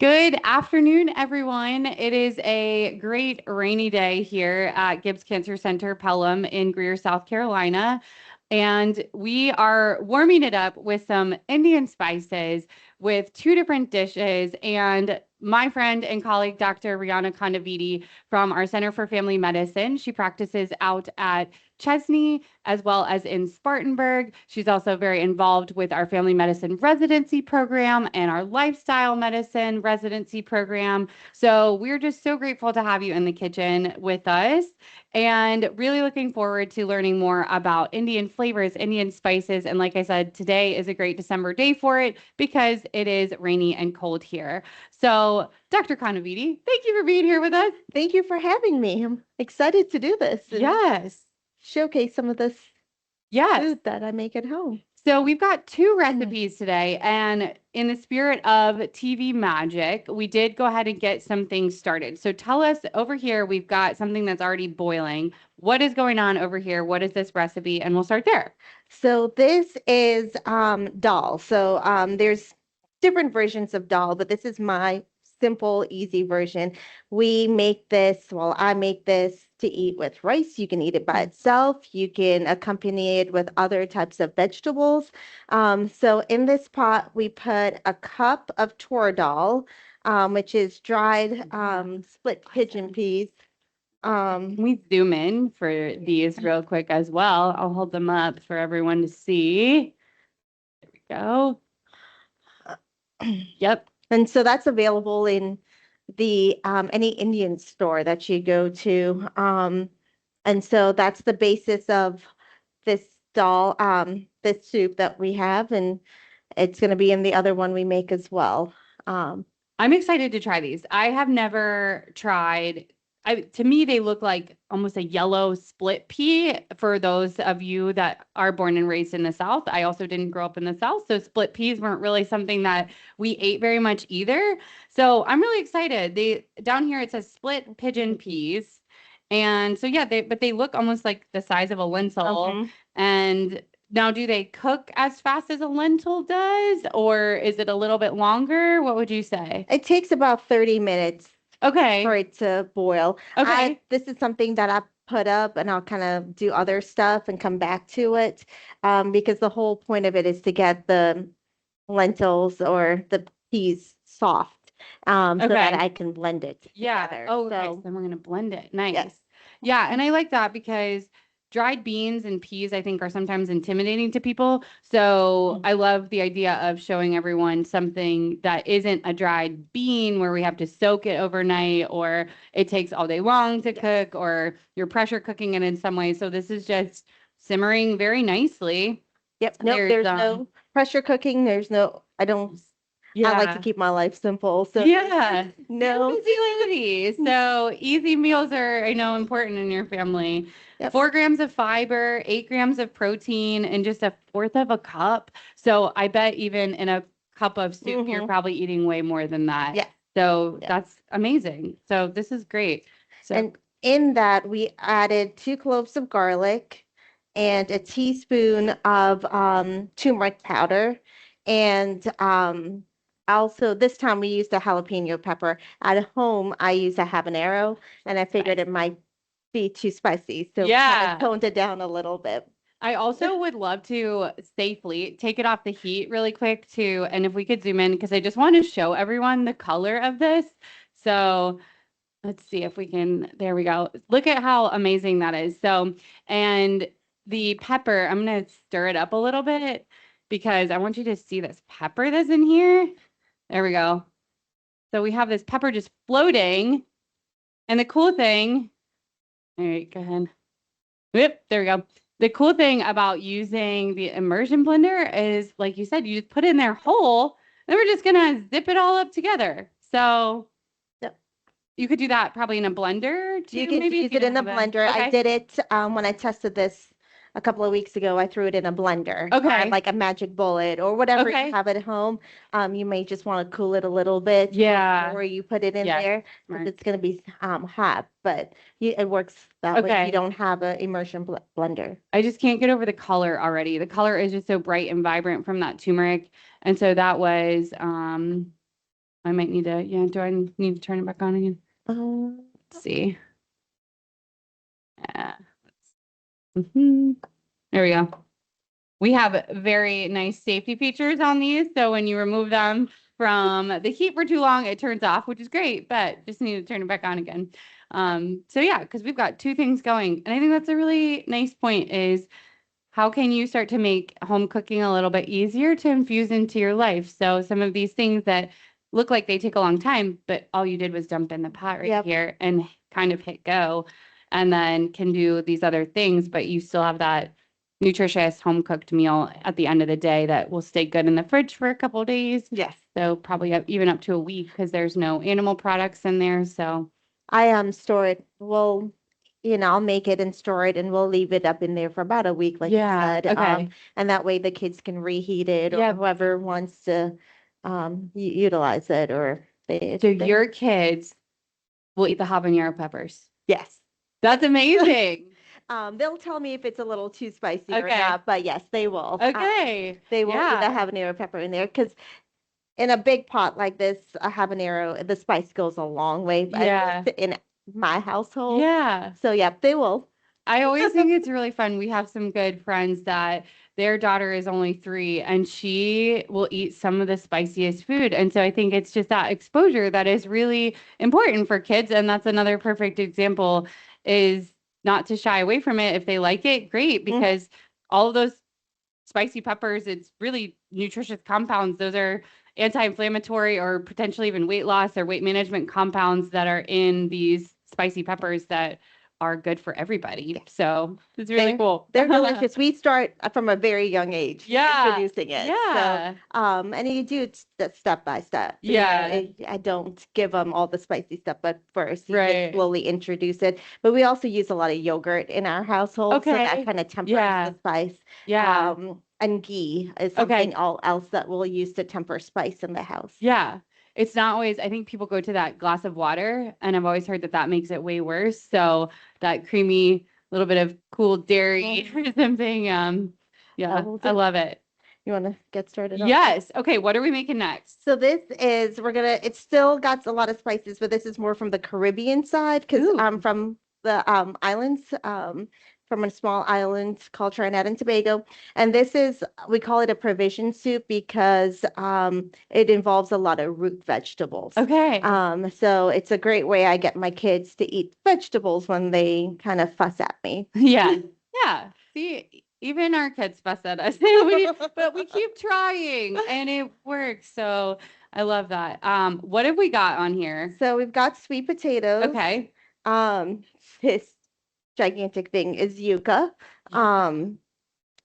Good afternoon, everyone. It is a great rainy day here at Gibbs Cancer Center, Pelham in Greer, South Carolina. And we are warming it up with some Indian spices with two different dishes. And my friend and colleague, Dr. Rianna Kondaveeti from our Center for Family Medicine, she practices out at Chesney as well as in Spartanburg. She's also very involved with our family medicine residency program and our lifestyle medicine residency program. So we're just so grateful to have you in the kitchen with us and really looking forward to learning more about Indian flavors, Indian spices. And like I said, today is a great December day for it because it is rainy and cold here. So Dr. Kondaveeti, thank you for being here with us. Thank you for having me. I'm excited to do this and Yes. showcase some of this Yes. food that I make at home. So we've got two recipes today, and in the spirit of TV magic, we did go ahead and get some things started. So tell us over here, we've got something that's already boiling. What is going on over here? What is this recipe? And we'll start there. So this is dal. So there's different versions of dal, but this is my simple, easy version. We make this, well, I make this to eat with rice. You can eat it by itself. You can accompany it with other types of vegetables. So in this pot, we put a cup of Toor dal, which is dried split pigeon peas. Can we zoom in for these real quick as well? I'll hold them up for everyone to see. There we go. Yep. And so that's available in the any Indian store that you go to. And so that's the basis of this dal, this soup that we have, and it's going to be in the other one we make as well. I'm excited to try these. I have never tried. To me, they look like almost a yellow split pea for those of you that are born and raised in the South. I also didn't grow up in the South, so split peas weren't really something that we ate very much either. So I'm really excited. They down here it says split pigeon peas. And so yeah, they look almost like the size of a lentil. And now, do they cook as fast as a lentil does, or is it a little bit longer? What would you say? It takes about 30 minutes for Okay. it to boil. Okay. This is something that I put up and I'll kind of do other stuff and come back to it, because the whole point of it is to get the lentils or the peas soft, so that Okay. I can blend it Yeah. together. Oh, okay. So So then we're gonna blend it. Nice. yes. Yeah, and I like that because dried beans and peas, I think, are sometimes intimidating to people. So I love the idea of showing everyone something that isn't a dried bean where we have to soak it overnight or it takes all day long to cook or you're pressure cooking it in some way. So this is just simmering very nicely. Yep. Nope. There's no pressure cooking. I like to keep my life simple. So Yeah. no. Busy lady. So easy meals are, I know, important in your family. Yep. 4 grams of fiber, 8 grams of protein, and just a fourth of a cup. So I bet even in a cup of soup, you're probably eating way more than that. Yeah. So that's amazing. So this is great. So And in that, we added 2 cloves of garlic and a teaspoon of turmeric powder. And also, this time we used a jalapeno pepper. At home, I use a habanero, and I figured it might be too spicy. So kind of toned it down a little bit. I also would love to safely take it off the heat really quick too. And if we could zoom in, because I just want to show everyone the color of this. So let's see if we can, there we go. Look at how amazing that is. So, and the pepper, I'm going to stir it up a little bit because I want you to see this pepper that's in here. There we go. So we have this pepper just floating. And the cool thing, all right, go ahead. Yep, there we go. The cool thing about using the immersion blender is, like you said, you just put it in there whole, then we're just gonna zip it all up together. So Yep. you could do that probably in a blender too. You can maybe use it in a blender. I did it when I tested this a couple of weeks ago. I threw it in a blender. Okay. Like a magic bullet or whatever Okay. you have at home. You may just want to cool it a little bit before you put it in there, because it's going to be hot, but it works that way. You don't have an immersion blender. I just can't get over the color already. The color is just so bright and vibrant from that turmeric. And so that was I might need to, do I need to turn it back on again? Let's see. Mhm. There we go. We have very nice safety features on these. So when you remove them from the heat for too long, it turns off, which is great, but just need to turn it back on again. So yeah, because we've got two things going. And I think that's a really nice point is how can you start to make home cooking a little bit easier to infuse into your life? So some of these things that look like they take a long time, but all you did was dump in the pot right here and kind of hit go, and then can do these other things, but you still have that nutritious home cooked meal at the end of the day that will stay good in the fridge for a couple of days. Yes. So probably even up to a week because there's no animal products in there. So I store it. I'll make it and store it, and we'll leave it up in there for about a week, like you said. okay. And that way the kids can reheat it, or whoever wants to utilize it, or So your kids will eat the habanero peppers. yes. That's amazing. They'll tell me if it's a little too spicy or not, but yes, they will. Okay. They will eat the habanero pepper in there because in a big pot like this, a habanero, the spice goes a long way. At least in my household. Yeah. So yeah, they will. I always think it's really fun. We have some good friends that their daughter is only 3 and she will eat some of the spiciest food. And so I think it's just that exposure that is really important for kids. And that's another perfect example is not to shy away from it. If they like it, great, because all of those spicy peppers, it's really nutritious compounds. Those are anti-inflammatory or potentially even weight loss or weight management compounds that are in these spicy peppers that are good for everybody. So it's really cool. They're delicious. We start from a very young age introducing it. Yeah. So, and you do it step by step. Yeah. I don't give them all the spicy stuff at first. You Right. just slowly introduce it. But we also use a lot of yogurt in our household. So that kind of tempers the spice. Yeah. And ghee is something else that we'll use to temper spice in the house. Yeah. It's not always, I think people go to that glass of water, and I've always heard that that makes it way worse. So that creamy little bit of cool dairy or something. Yeah, I love it. You want to get started on Yes. Okay. What are we making next? So this is, it's still got a lot of spices, but this is more from the Caribbean side because I'm from the islands, from a small island called Trinidad and Tobago. And this is, we call it a provision soup because it involves a lot of root vegetables. Okay. So it's a great way I get my kids to eat vegetables when they kind of fuss at me. Yeah. Yeah. See, even our kids fuss at us, but we keep trying and it works. So I love that. What have we got on here? So we've got sweet potatoes. Okay. This gigantic thing is yucca,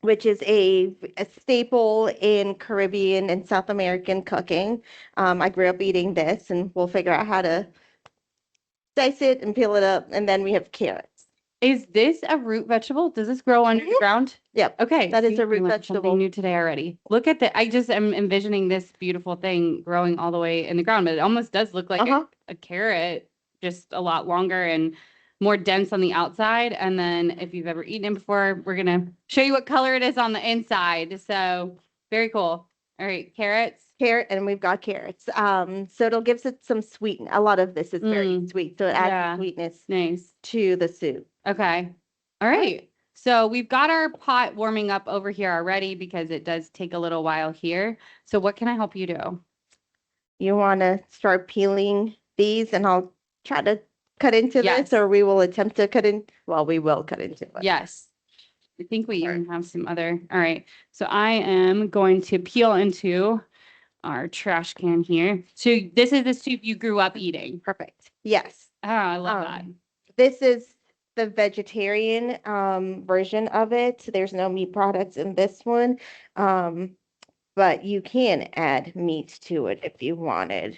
which is a staple in Caribbean and South American cooking. I grew up eating this, and we'll figure out how to dice it and peel it up. And then we have carrots. Is this a root vegetable? Does this grow under the ground? Yep. Okay. That is a root vegetable. Something new today already. Look at the, I just am envisioning this beautiful thing growing all the way in the ground, but it almost does look like a carrot, just a lot longer and more dense on the outside. And then if you've ever eaten it before, we're going to show you what color it is on the inside. So very cool. All right. Carrots. Carrot, and we've got carrots. So it'll give it some sweet. A lot of this is very sweet, so it adds sweetness to the soup. Okay. All right. So we've got our pot warming up over here already because it does take a little while here. So what can I help you do? You want to start peeling these, and I'll try to cut into this, or we will attempt to cut in. Well, we will cut into it. Yes. I think we even have some other. All right. So I am going to peel into our trash can here. So this is the soup you grew up eating. Perfect. Yes. Oh, I love that. This is the vegetarian version of it. There's no meat products in this one. But you can add meat to it if you wanted.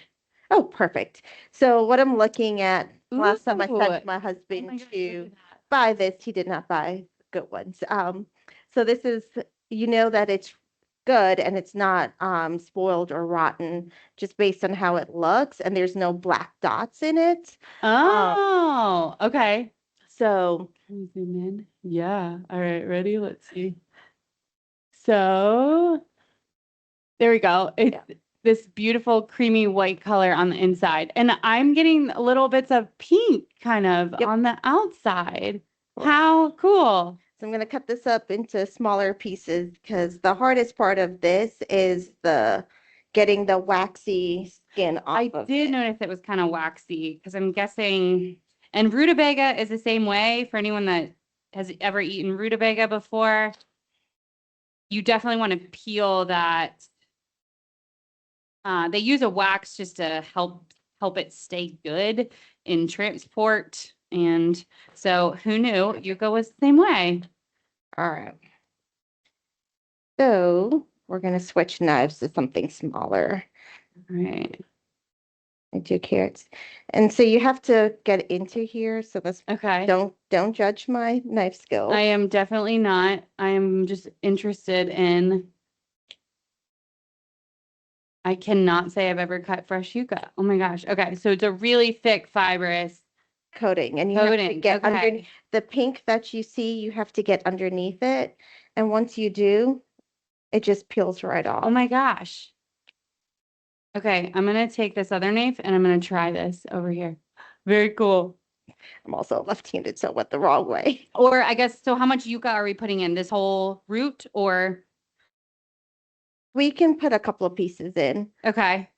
Oh, perfect. So what I'm looking at, last time I sent my husband to buy this, he did not buy good ones. So this is, that it's good and it's not spoiled or rotten just based on how it looks, and there's no black dots in it. Oh, okay. So can we zoom in? Yeah. All right, ready? Let's see. So there we go. this beautiful creamy white color on the inside. And I'm getting little bits of pink kind of on the outside. How cool. So I'm going to cut this up into smaller pieces because the hardest part of this is the getting the waxy skin off I of did it. notice it was kind of waxy because I'm guessing, and rutabaga is the same way for anyone that has ever eaten rutabaga before. You definitely want to peel that. They use a wax just to help it stay good in transport. And so who knew yucca was the same way? All right. So we're going to switch knives to something smaller. All right. I do carrots. And so you have to get into here. So let's Okay. don't judge my knife skills. I am definitely not. I am just interested in. I cannot say I've ever cut fresh yucca. Oh my gosh. Okay. So it's a really thick, fibrous coating, and you have to coating. get underneath Okay. the pink that you see, you have to get underneath it. And once you do, it just peels right off. Oh my gosh. Okay. I'm going to take this other knife and I'm going to try this over here. Very cool. I'm also left-handed, so it went the wrong way. Or I guess, so how much yucca are we putting in? This whole root or? We can put a couple of pieces in. Okay.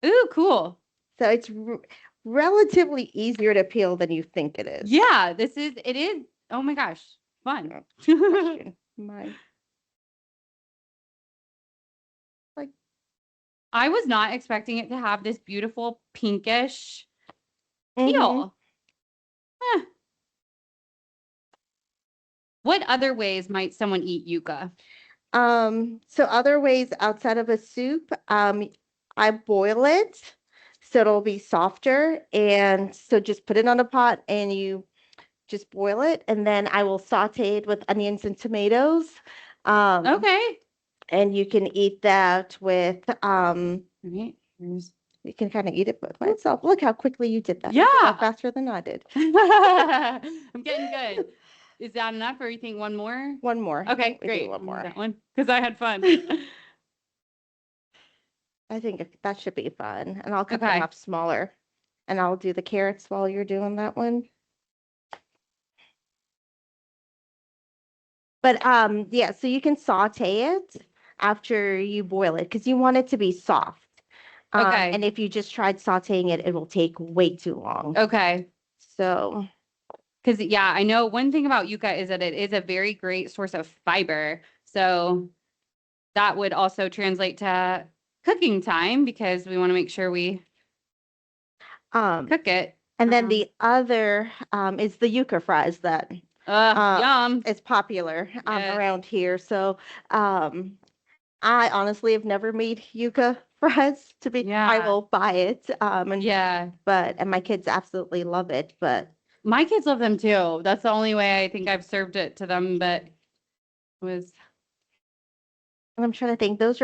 Ooh, cool. So it's relatively easier to peel than you think it is. Yeah, it is. Oh my gosh. Fun. My like I was not expecting it to have this beautiful pinkish Mhm. peel. Huh. What other ways might someone eat yucca? So other ways outside of a soup, I boil it so it'll be softer. And so just put it on a pot and you just boil it. And then I will saute it with onions and tomatoes. Okay. And you can eat that with, Right. you can kind of eat it by itself. Look how quickly you did that. You did Yeah. that faster than I did. I'm getting good. Is that enough or you think one more? One more. Okay, We do great. one more. That one, because I had fun. I think that should be fun. And I'll cut them Okay. up smaller. And I'll do the carrots while you're doing that one. But yeah, so you can saute it after you boil it because you want it to be soft. Okay. And if you just tried sauteing it, it will take way too long. Okay. So, Because, yeah, I know one thing about yucca is that it is a very great source of fiber. So that would also translate to cooking time because we want to make sure we cook it. and then the other is the yucca fries that Yum. is popular Yes. around here. So, I honestly have never made yucca fries to be, I Yeah. will buy it. Yeah. And my kids absolutely love it, but My kids love them too. That's the only way I think I've served it to them, but was and I'm trying to think, this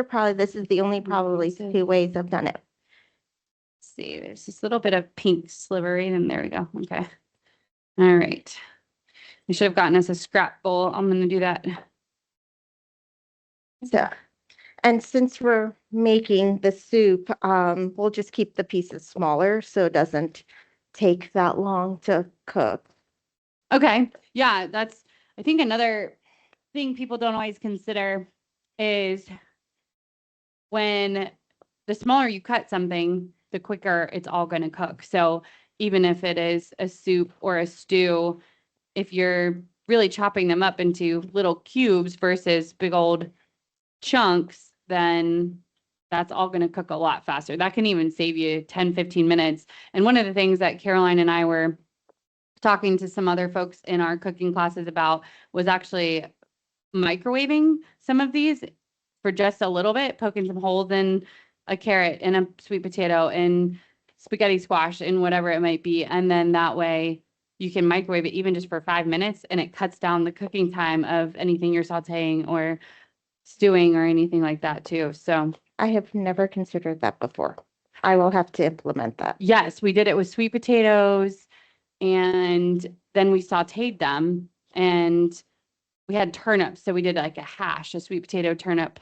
is the only probably two ways I've done it. see, there's this little bit of pink slivery, and there we go. Okay. All right. I should have gotten us a scrap bowl. I'm gonna do that. So, and since we're making the soup, we'll just keep the pieces smaller so it doesn't take that long to cook. Okay. Yeah, that's I think another thing people don't always consider is when the smaller you cut something, the quicker it's all going to cook. So even if it is a soup or a stew, if you're really chopping them up into little cubes versus big old chunks, then that's all going to cook a lot faster. That can even save you 10, 15 minutes. And one of the things that Caroline and I were talking to some other folks in our cooking classes about was actually microwaving some of these for just a little bit, poking some holes in a carrot and a sweet potato and spaghetti squash and whatever it might be. And then that way you can microwave it even just for 5 minutes and it cuts down the cooking time of anything you're sauteing or stewing or anything like that too. So I have never considered that before. I will have to implement that. yes, we did it with sweet potatoes and then we sauteed them and we had turnips. So we did like a hash, a sweet potato turnip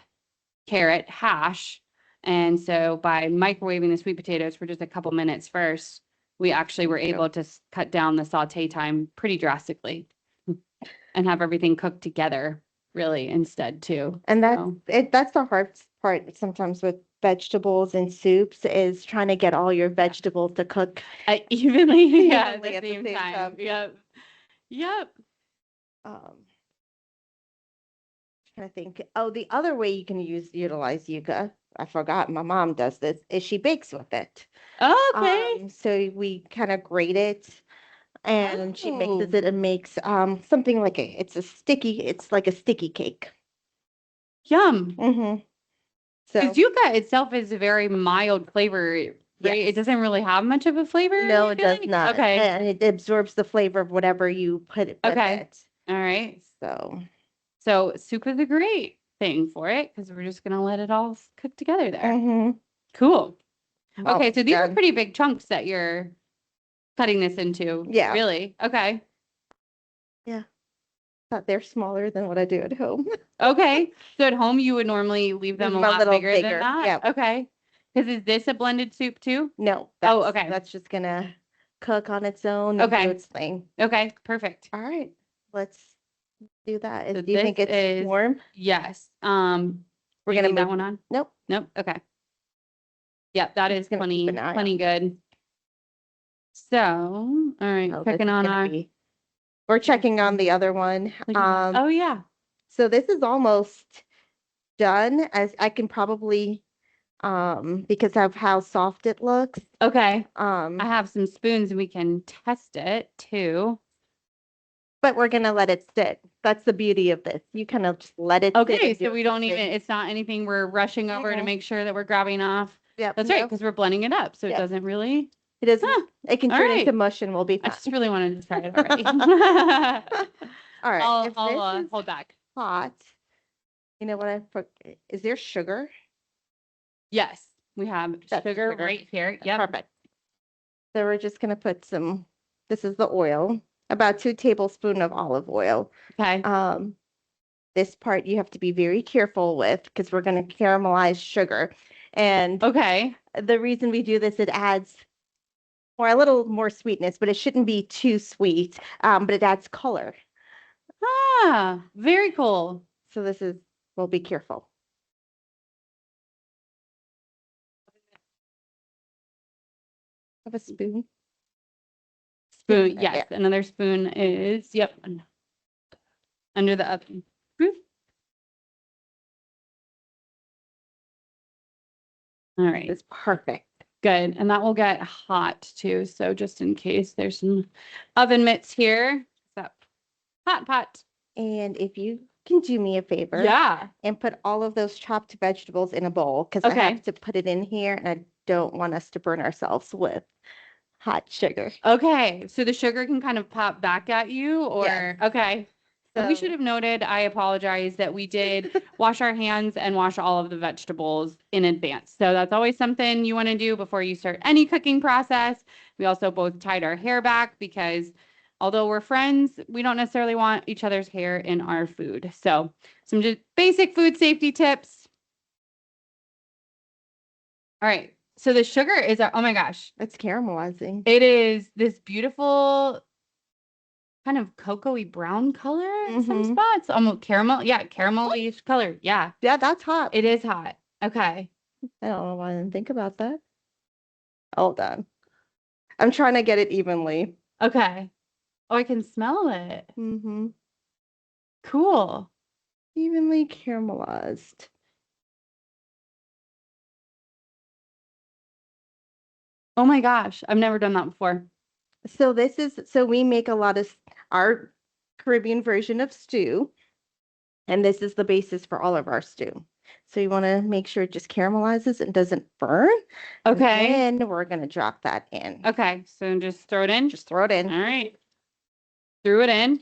carrot hash. And so by microwaving the sweet potatoes for just a couple minutes first, we actually were able to cut down the saute time pretty drastically and have everything cooked together really instead too. And So, that's the hard part sometimes with vegetables and soups is trying to get all your vegetables to cook evenly, yeah, evenly at the same time. time. Yep. Yep. Um, trying to think. Oh, the other way you can utilize yucca, I forgot my mom does this, is she bakes with it. Okay. So we kind of grate it and she mixes Oh, it and makes something like it's like a sticky cake. yum. Mm-hmm. Because So yucca itself is a very mild flavor, right? It yes. doesn't really have much of a flavor, No, I it feel does like. not. Okay. And it absorbs the flavor of whatever you put it with Okay. it. All right. So So soup is a great thing for it because we're just gonna let it all cook together there. mm-hmm. Cool. Okay, so Almost these are done. pretty big chunks that you're cutting this into. Yeah. Really? Okay. Yeah. Thought they're smaller than what I do at home. Okay. So at home you would normally leave them Leave a them a lot little bigger than bigger. that? Yeah. Okay. Because is this a blended soup too? No, Oh, okay. that's just gonna cook on its own and do Okay. its thing. Okay. Perfect. All right, let's do that. So Do you this think it's is warm? yes. We're Do you gonna need that move. one on? Nope. Nope. Okay. Yep, that is Just gonna keep an plenty, eye plenty on. good. So, all right, Oh, this checking is on gonna our be. We're checking on the other one. oh yeah. So this is almost done. As I can probably, because of how soft it looks. Okay. I Um, have some spoons and we can test it too. but we're gonna let it sit. That's the beauty of this. You kind of just let it sit Okay, and do so we its don't even, thing. it's not anything we're rushing over to Mm-mm. make sure that we're grabbing off. Yep. That's right, Nope. because we're blending it up. So it Yep. doesn't really, It doesn't. huh, It can all turn into right. mush and we'll be I fine. just really wanted to try it already. All right. I'll If this is hold back. hot, you know what is there sugar? Yes, we have That's the sugar sugar. right here. Yep. Perfect. So we're just gonna put some, this is the oil, about 2 tablespoons of olive oil. Okay. This part you have to be very careful with because we're gonna caramelize sugar. And Okay. the reason we do this, it adds or a little more sweetness, but it shouldn't be too sweet. But it adds color. Ah, very cool. So we'll be careful. Have a spoon. Spoon. Right Yes, there. another spoon is, yep, under the oven. Boop. All right. It's perfect. Good. And that will get hot too. So just in case there's some oven mitts here. So hot pot. And if you can do me a favor Yeah. and put all of those chopped vegetables in a bowl, because I Okay. have to put it in here and I don't want us to burn ourselves with hot sugar. Okay. So the sugar can kind of pop back at you or, Yes. okay. And we So- should have noted, I apologize, that we did wash our hands and wash all of the vegetables in advance. So that's always something you want to do before you start any cooking process. We also both tied our hair back because although we're friends, we don't necessarily want each other's hair in our food. So some just basic food safety tips. All right. So the sugar is, oh my gosh, It's caramelizing. it is this beautiful kind of cocoa-y brown color in some Mhm. spots. Almost caramel. Yeah, caramel-ish color. Yeah, Yeah, that's hot. it is hot. Okay. I don't know why I didn't think about that. All done. I'm trying to get it evenly. Okay. Oh, I can smell it. Mm-hmm. Cool. Evenly caramelized. Oh my gosh, I've never done that before. So we make a lot of our Caribbean version of stew, and this is the basis for all of our stew. So you want to make sure it just caramelizes and doesn't burn. Okay. And then we're gonna drop that in. Okay, so just throw it in. Just throw it in. All right. Threw it in.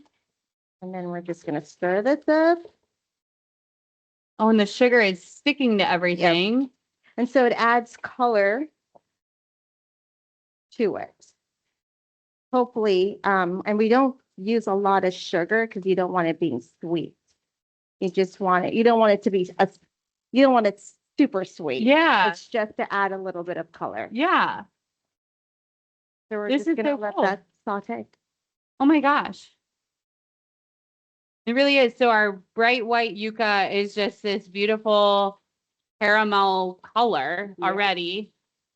And then we're just gonna stir this up. Oh, and the sugar is sticking to everything. And so it adds color to it. Hopefully, and we don't use a lot of sugar because you don't want it being sweet. You just want it, you don't want it to be you don't want it super sweet. Yeah. It's just to add a little bit of color. Yeah. So we're This just is gonna so let cool. that saute. Oh my gosh. It really is. So our bright white yucca is just this beautiful caramel color already.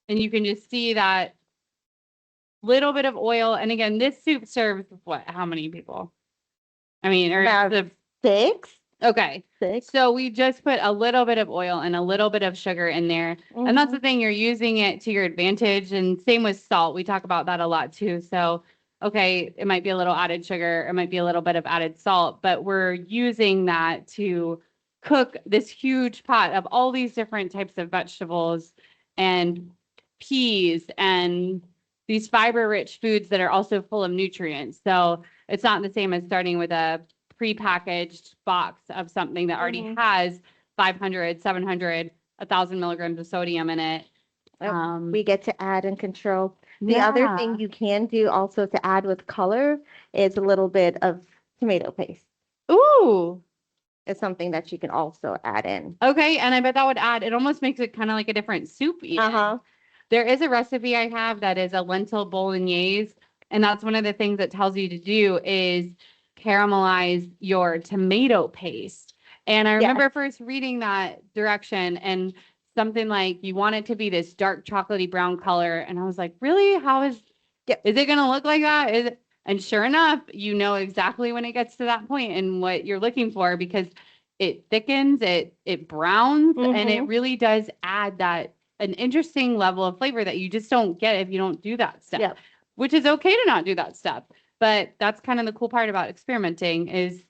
And you can just see that little bit of oil. And again, this soup serves what? How many people? I mean, or About the 6. okay. 6. So we just put a little bit of oil and a little bit of sugar in there. And that's the thing, you're using it to your advantage. And same with salt. We talk about that a lot too. So, okay, it might be a little added sugar, it might be a little bit of added salt, but we're using that to cook this huge pot of all these different types of vegetables and peas and these fiber-rich foods that are also full of nutrients. So it's not the same as starting with a prepackaged box of something that already has 500, 700, 1,000 milligrams of sodium in it. We get to add and control. The other thing you can do also to add with color is a little bit of tomato paste. Ooh. It's something that you can also add in. Okay, and I bet that would add, it almost makes it kind of like a different soup even. There is a recipe I have that is a lentil bolognese, and that's one of the things that tells you to do is caramelize your tomato paste. And I remember first reading that direction and something like you want it to be this dark chocolatey brown color. And I was like, really? How is it going to look like that? And sure enough, you know exactly when it gets to that point and what you're looking for because it thickens, it browns, and it really does add that an interesting level of flavor that you just don't get if you don't do that stuff, which is okay to not do that stuff. But that's kind of the cool part about experimenting is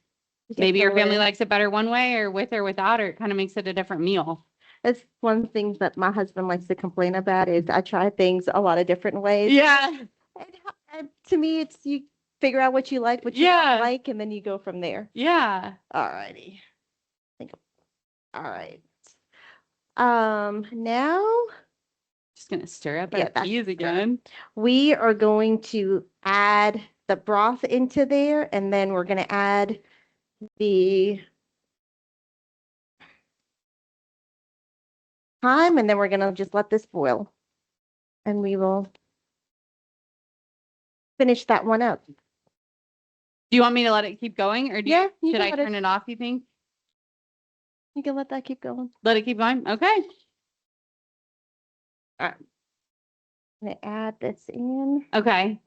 maybe your family likes it better one way or with or without, or it kind of makes it a different meal. That's one thing that my husband likes to complain about is I try things a lot of different ways. Yeah. And to me, it's you figure out what you like, what you don't like, and then you go from there. Yeah. All righty. All right. Now just gonna stir up our peas again. We are going to add the broth into there, and then we're going to add the thyme, and then we're going to just let this boil, and we will finish that one up. Do you want me to let it keep going, or should I turn it off? You think? You can let that keep going. Let it keep going. Okay. All right. I'm going to add this in. Okay.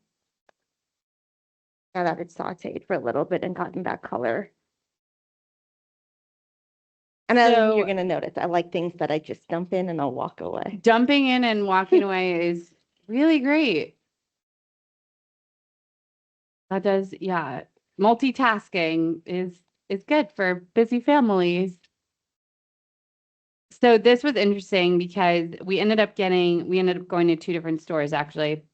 Now that it's sauteed for a little bit and gotten that color. And then you're going to notice I like things that I just dump in and I'll walk away. Dumping in and walking away is really great. That does, multitasking is good for busy families. So this was interesting because we ended up going to 2 different stores actually,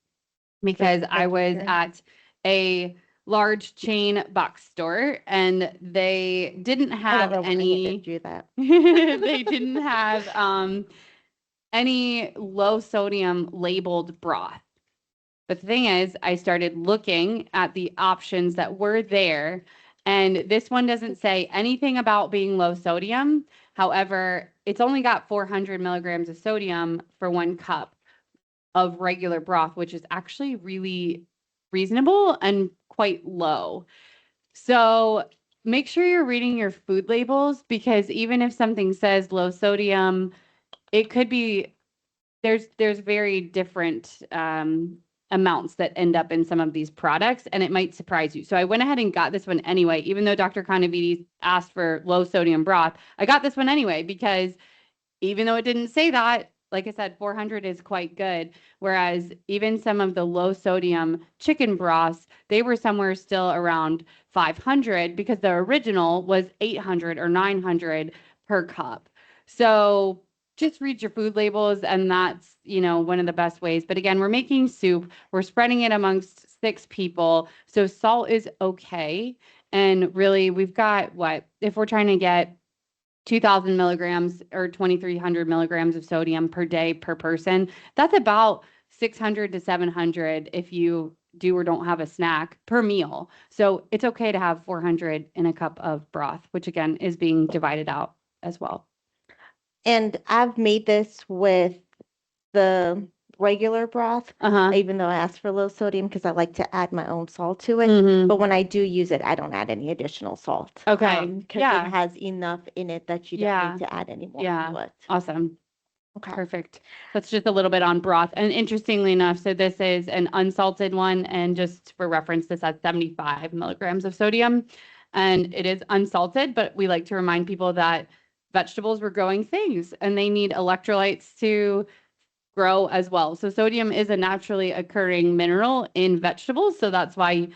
because I was at a large chain box store and they didn't have any, they didn't have any low sodium labeled broth. But the thing is, I started looking at the options that were there, and this one doesn't say anything about being low sodium. However, it's only got 400 milligrams of sodium for 1 cup of regular broth, which is actually really reasonable and quite low. So make sure you're reading your food labels, because even if something says low sodium, it could be there's very different amounts that end up in some of these products, and it might surprise you. So I went ahead and got this one anyway, even though Dr. Kondaveeti asked for low sodium broth. I got this one anyway because even though it didn't say that, like I said, 400 is quite good. Whereas even some of the low sodium chicken broths, they were somewhere still around 500 because the original was 800 or 900 per cup. So just read your food labels, and that's, one of the best ways. But again, we're making soup. We're spreading it amongst 6 people. So salt is okay. And really, we've got if we're trying to get 2,000 milligrams or 2,300 milligrams of sodium per day per person, that's about 600 to 700 if you do or don't have a snack per meal. So it's okay to have 400 in a cup of broth, which again is being divided out as well. And I've made this with the regular broth, Uh-huh. even though I asked for low sodium because I like to add my own salt to it. Mm-hmm. But when I do use it, I don't add any additional salt. Okay. Because it Yeah. has enough in it that you don't Yeah. need to add any more Yeah. to it. Awesome. Okay. Perfect. That's just a little bit on broth. And interestingly enough, so this is an unsalted one. And just for reference, this has 75 milligrams of sodium. And it is unsalted, but we like to remind people that vegetables were growing things and they need electrolytes to grow as well. So sodium is a naturally occurring mineral in vegetables. So that's why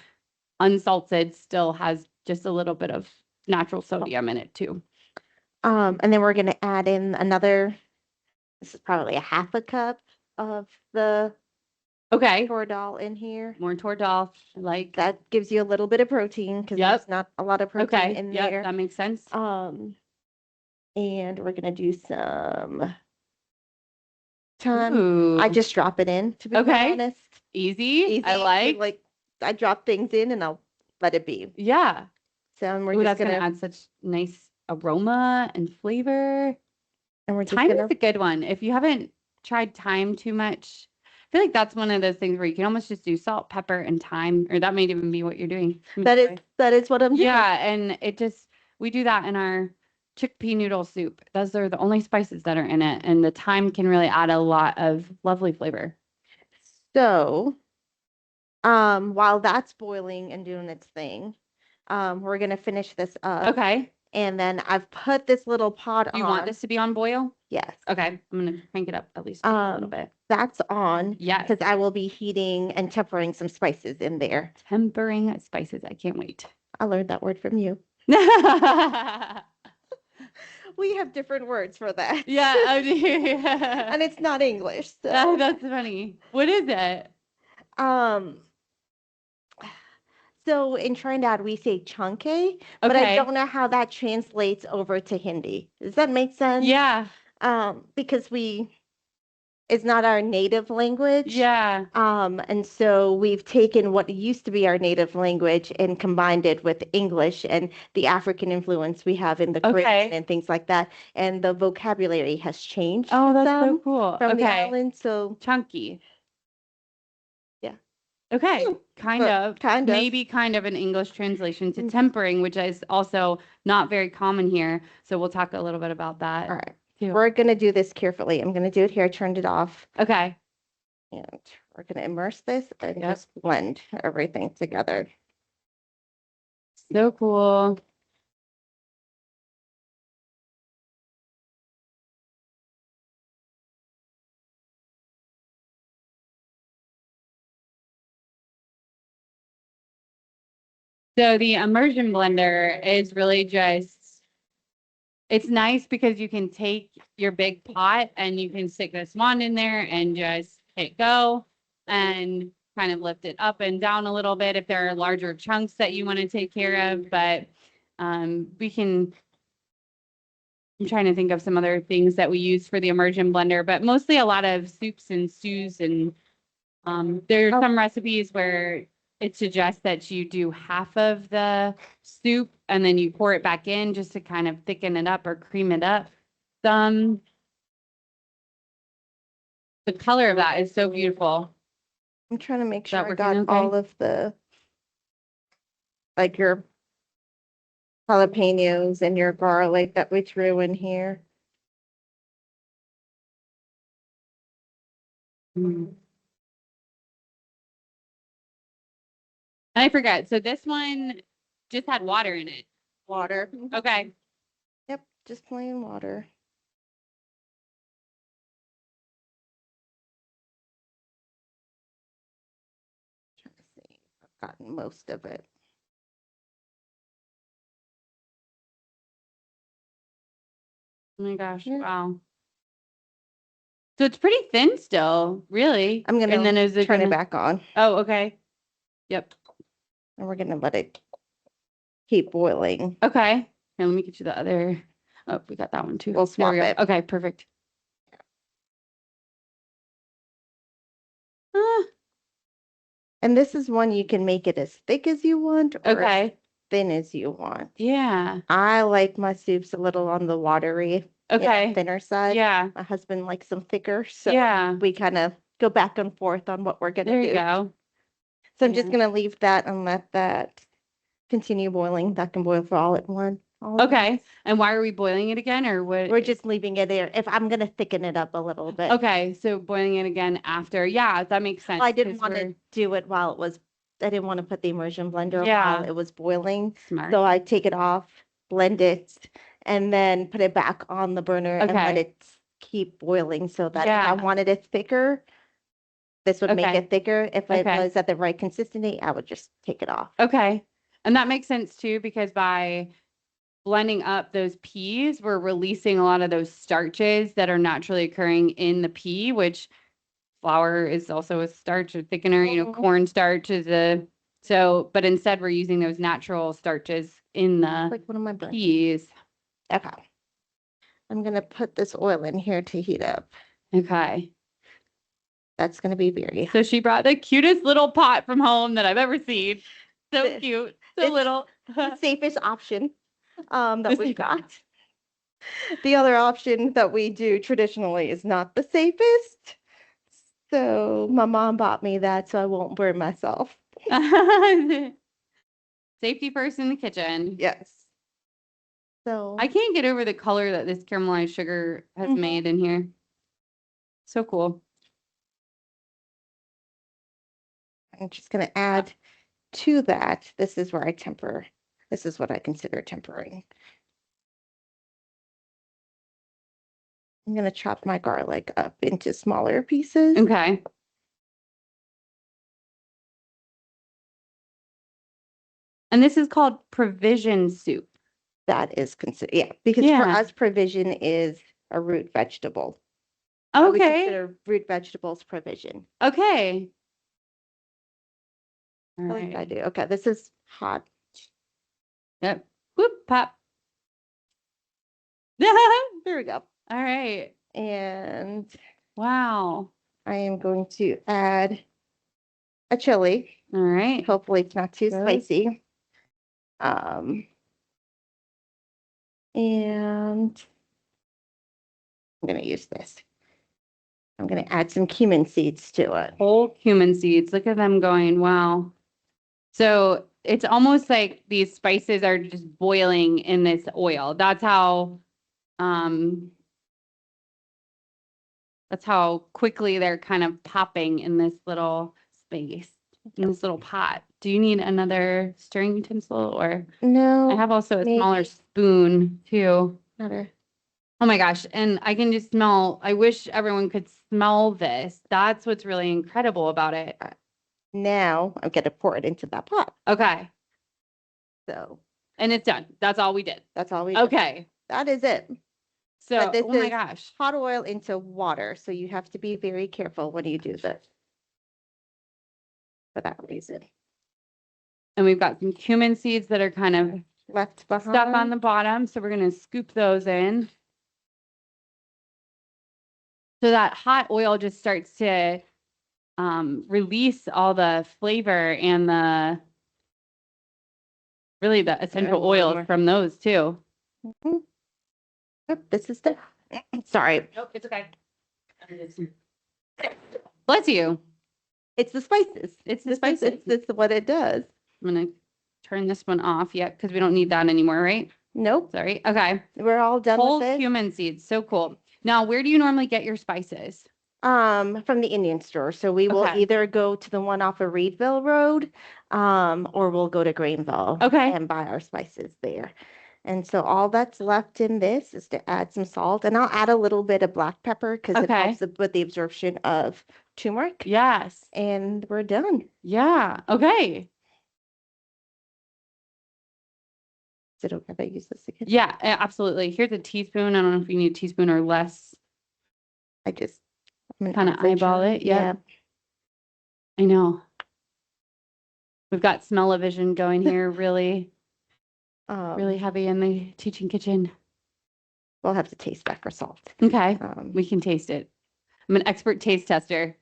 unsalted still has just a little bit of natural sodium in it too. And then we're going to add in another, this is probably a half a cup of the Okay. Toor dal in here. More Toor, like. That gives you a little bit of protein because Yep. there's not a lot of protein Okay. in Yep. there. That makes sense. And we're going to do some thyme. Ooh. I just drop it in, to be quite Okay. honest. Easy. I like. I drop things in and I'll let it be. Yeah. So we're Ooh, just that's gonna gonna add such nice aroma and flavor. and we're just Thyme gonna is a good one. If you haven't tried thyme too much, I feel like that's one of those things where you can almost just do salt, pepper, and thyme, or that may even be what you're doing. that is what I'm doing. Yeah, and it just we do that in our chickpea noodle soup. Those are the only spices that are in it, and the thyme can really add a lot of lovely flavor. So while that's boiling and doing its thing, we're gonna finish this up. Okay. And then I've put this little pot Do you on. want this to be on boil? Yes. Okay, I'm gonna crank it up at least a little bit. That's on. Yes. Because I will be heating and tempering some spices in there. Tempering spices. I can't wait. I learned that word from you. We have different words for that. Yeah, oh dear. And it's not English. So. That's funny. What is it? So in Trinidad we say chunky, but I Okay. don't know how that translates over to Hindi. Does that make sense? Yeah. Because it's not our native language. Yeah. And so we've taken what used to be our native language and combined it with English and the African influence we have in the Caribbean and things like that. And the vocabulary has changed. Oh, that's so cool. From the Okay. island. So Chunky. yeah. Okay. Kind of. Kind of. Maybe kind of an English translation to tempering, which is also not very common here. So we'll talk a little bit about that. All right. Too. We're going to do this carefully. I'm going to do it here. I turned it off. Okay. And we're going to immerse this and just blend everything together. So cool. So the immersion blender is really just, it's nice because you can take your big pot and you can stick this wand in there and just hit go and kind of lift it up and down a little bit if there are larger chunks that you want to take care of. But we can, I'm trying to think of some other things that we use for the immersion blender, but mostly a lot of soups and stews. And there are some recipes where it suggests that you do half of the soup and then you pour it back in just to kind of thicken it up or cream it up. The color of that is so beautiful. I'm trying to make sure I working got okay? all of the, like your jalapenos and your garlic that we threw in here. Mm. I forgot. So this one just had water in it. Water. Okay. Yep, just plain water. Trying to see. I've gotten most of it. Oh my gosh. Yeah. Wow. So it's pretty thin still, really. I'm gonna and then is it turn gonna... it back on. Oh, okay. Yep. And we're gonna let it keep boiling. Okay. Here, let me get you the other. Oh, we got that one too. We'll swap it. Okay, perfect. Ah, And this is one you can make it as thick as you want or as okay. thin as you want. Yeah. I like my soups a little on the watery Okay. thinner side. Yeah. My husband likes them thicker, so Yeah. we kind of go back and forth on what we're gonna There you do. go. So I'm just Yeah. gonna leave that and let that continue boiling. That can boil for all at Okay. once. And why are we boiling it again or We're what? just leaving it there. If I'm gonna thicken it up a little bit. Okay. So boiling it again after. Yeah, that makes sense. I didn't 'Cause want to we're do it while it was, I didn't want to put the immersion blender while Yeah. it was boiling. Smart. So I take it off, blend it, and then put it back on the burner and let Okay. it keep boiling so that if I Yeah. wanted it thicker, this would make Okay. it thicker. If it Okay. was at the right consistency, I would just take it off. Okay. And that makes sense too, because by blending up those peas, we're releasing a lot of those starches that are naturally occurring in the pea, which flour is also a starch or thickener, Mhm. cornstarch is but instead we're using those natural starches in the Like one of my burns. peas. Okay. I'm gonna put this oil in here to heat up. Okay. That's gonna be very So she brought the cutest little pot from home that I've ever seen. So The- cute. So it's little. the safest option that The we've safest got. The other option that we do traditionally is not the safest. So my mom bought me that so I won't burn myself. Safety first in the kitchen. Yes. So I can't get over the color that this caramelized sugar has Mhm. made in here. So cool. I'm just gonna add to that. This is where I temper. This is what I consider tempering. I'm gonna chop my garlic up into smaller pieces. Okay. And this is called provision soup. That is considered, because for Yeah. us, provision is a root vegetable. So we Okay. consider root vegetables provision. Okay. All At least I right. do. Okay, this is hot. Yep. Whoop, pop. There we go. All right. And Wow. I am going to add a chili. All right. Hopefully it's not too Good. spicy. And I'm going to use this. I'm going to add some cumin seeds to it. Whole cumin seeds. Look at them going. Wow. So it's almost like these spices are just boiling in this oil. Um, that's how quickly they're kind of popping in this little space, in this little pot. Do you need another stirring utensil or? No, I have also a smaller maybe. spoon too. Another. Oh my gosh. And I can just smell, I wish everyone could smell this. That's what's really incredible about it. Now I'm going to pour it into that pot. Okay. So And it's done. That's all we did. that's all we do. Okay. That is it. So, But this oh my is gosh. hot oil into water. So you have to be very careful when you do this for that reason. And we've got some cumin seeds that are kind of Left behind. stuck on the bottom. So we're going to scoop those in. So that hot oil just starts to release all the flavor and really the essential oils from those too. Mhm. Yep, this is the, sorry, Nope, it's okay. Bless you. it's the spices. It's the This is, spices. this is what it does. I'm going to turn this one off yet because we don't need that anymore, right? Nope, Sorry. Okay. we're all done Whole with this. cumin seeds. So cool. Now, where do you normally get your spices? From the Indian store. So we will Okay. either go to the one off of Reedville Road, or we'll go to Greenville. Okay. And buy our spices there. And so all that's left in this is to add some salt, and I'll add a little bit of black pepper because it Okay. helps with the absorption of turmeric. Yes. And we're done. Yeah. Okay. Is it okay if I use this again? Yeah, absolutely. Here's a teaspoon. I don't know if you need a teaspoon or less. I'm Kind of eyeball it. Yep. I know. We've got smell-o-vision going here, really heavy in the teaching kitchen. We'll have to taste back our salt. Okay. We can taste it. I'm an expert taste tester.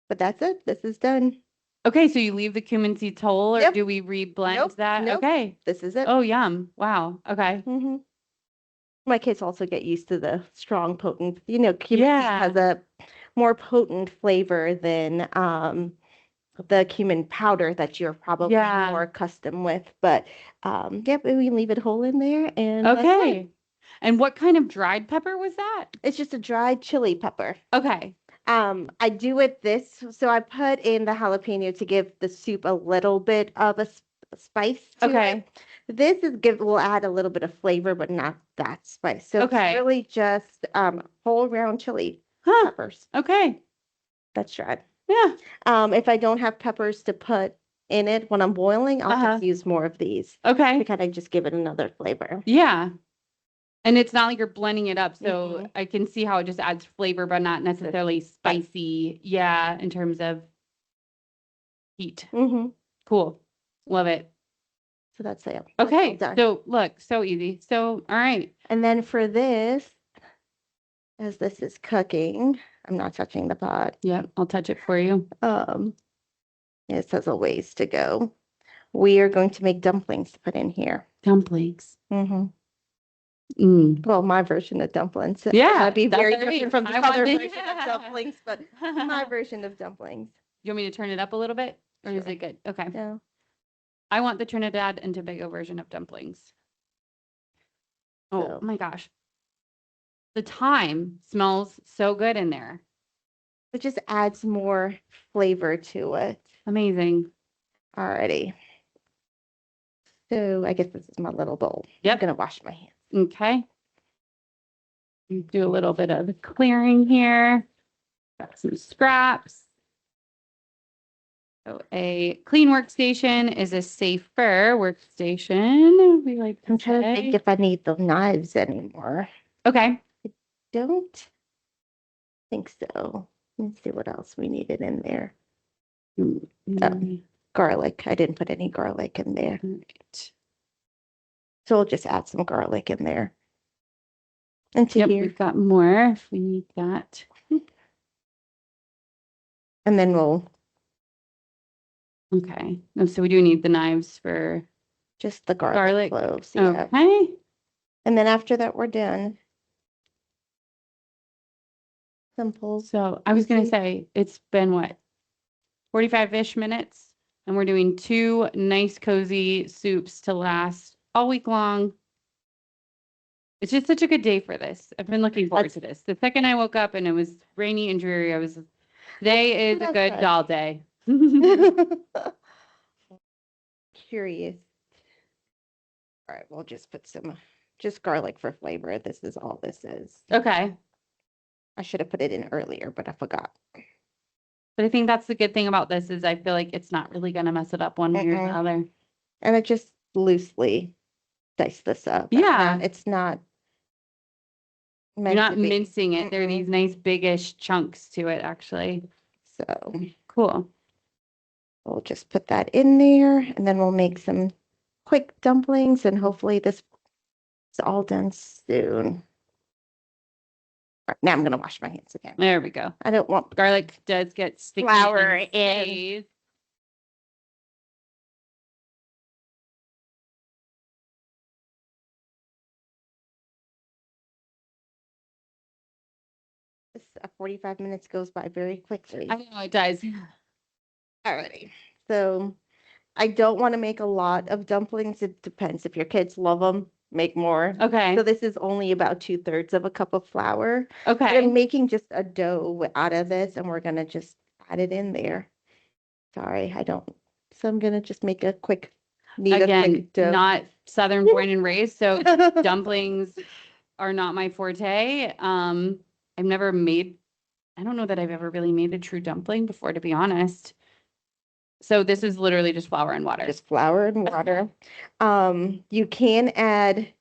But that's it. This is done. Okay, so you leave the cumin seeds whole, or Yep. do we reblend Nope, that? nope. Okay. This is it. Oh, yum. Wow. Okay. Mhm. My kids also get used to the strong, potent, cumin seeds Yeah. has a more potent flavor than the cumin powder that you're probably Yeah. more accustomed with. But yeah, we leave it whole in there and that's it. Okay. And what kind of dried pepper was that? It's just a dried chili pepper. Okay. I do it this, so I put in the jalapeno to give the soup a little bit of a spice to Okay. it. This will add a little bit of flavor, but not that spice. So it's Okay. really just whole round chili Huh. peppers. Okay. That's dried. Yeah. If I don't have peppers to put in it when I'm boiling, I'll Uh-huh. just use more of these to Okay. kind of just give it another flavor. Yeah. And it's not like you're blending it up, so Mhm. I can see how it just adds flavor, but not necessarily spicy. Yeah, in terms of heat. Mm-hmm. Cool. Love it. So that's it. That's all Okay. done. So look, so easy. So, all right. And then for this, as this is cooking, I'm not touching the pot. Yep. I'll touch it for you. It says a ways to go. We are going to make dumplings to put in here. Dumplings. Mm-hmm. Mm. Well, my version of dumplings. It Yeah, might be that's very all right. different from the I want other the- version of dumplings, but my version of dumplings. You want me to turn it up a little bit? Or is Sure. it good? Okay. Yeah. I want the Trinidad and Tobago version of dumplings. Oh So my gosh. The thyme smells so good in there. it just adds more flavor to it. Amazing. Alrighty. So I guess this is my little bowl. Yep. I'm gonna wash my hands. Okay. Do a little bit of clearing here. Got some scraps. So a clean workstation is a safer workstation. We like to I'm trying to think say. if I need the knives anymore. Okay. Don't think so. Let's see what else we needed in there. Mm, Garlic. I didn't put any garlic in there. right. So we'll just add some garlic in there. Into Yep, here. we've got more if we need that. And then we'll Okay. Oh, so we do need the knives for just the garlic cloves. Yeah. Okay. And then after that, we're done. Simple. So I was going to easy. say it's been what, 45-ish minutes, and we're doing 2 nice cozy soups to last all week long. It's just such a good day for this. I've been looking forward to this. The second I woke up and it was rainy and dreary, today is a good doll day. Curious. All right, we'll just put just garlic for flavor. This is all this is. Okay. I should have put it in earlier, but I forgot. But I think that's the good thing about this is I feel like it's not really going to mess it up one way or the other. And I just loosely dice this up. Yeah. It's not You're not mincing it. There are these nice big-ish chunks to it, actually. So Cool. we'll just put that in there and then we'll make some quick dumplings and hopefully this is all done soon. All right, now I'm going to wash my hands again. There we go. I don't want Garlic does get sticky. flour and in. stays. This 45 minutes goes by very quickly. I know it does. Alrighty. So I don't want to make a lot of dumplings. It depends. If your kids love them, make more. Okay. So this is only about 2/3 of a cup of flour. But Okay. I'm making just a dough out of this and we're going to just add it in there. Sorry, I don't. So I'm going to just make a quick, Again, dough. not Southern born and raised, so dumplings are not my forte. I've never made, I don't know that I've ever really made a true dumpling before, to be honest. So this is literally just flour and water. Just flour and water. You can add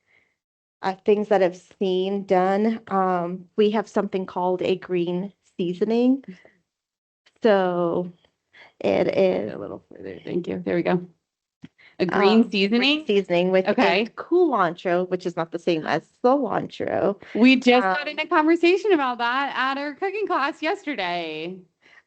things that I've seen done. We have something called a green seasoning. So it is A little further. Thank you. There we go. A green seasoning. seasoning, which Okay. is culantro, which is not the same as cilantro. We just got in a conversation about that at our cooking class yesterday.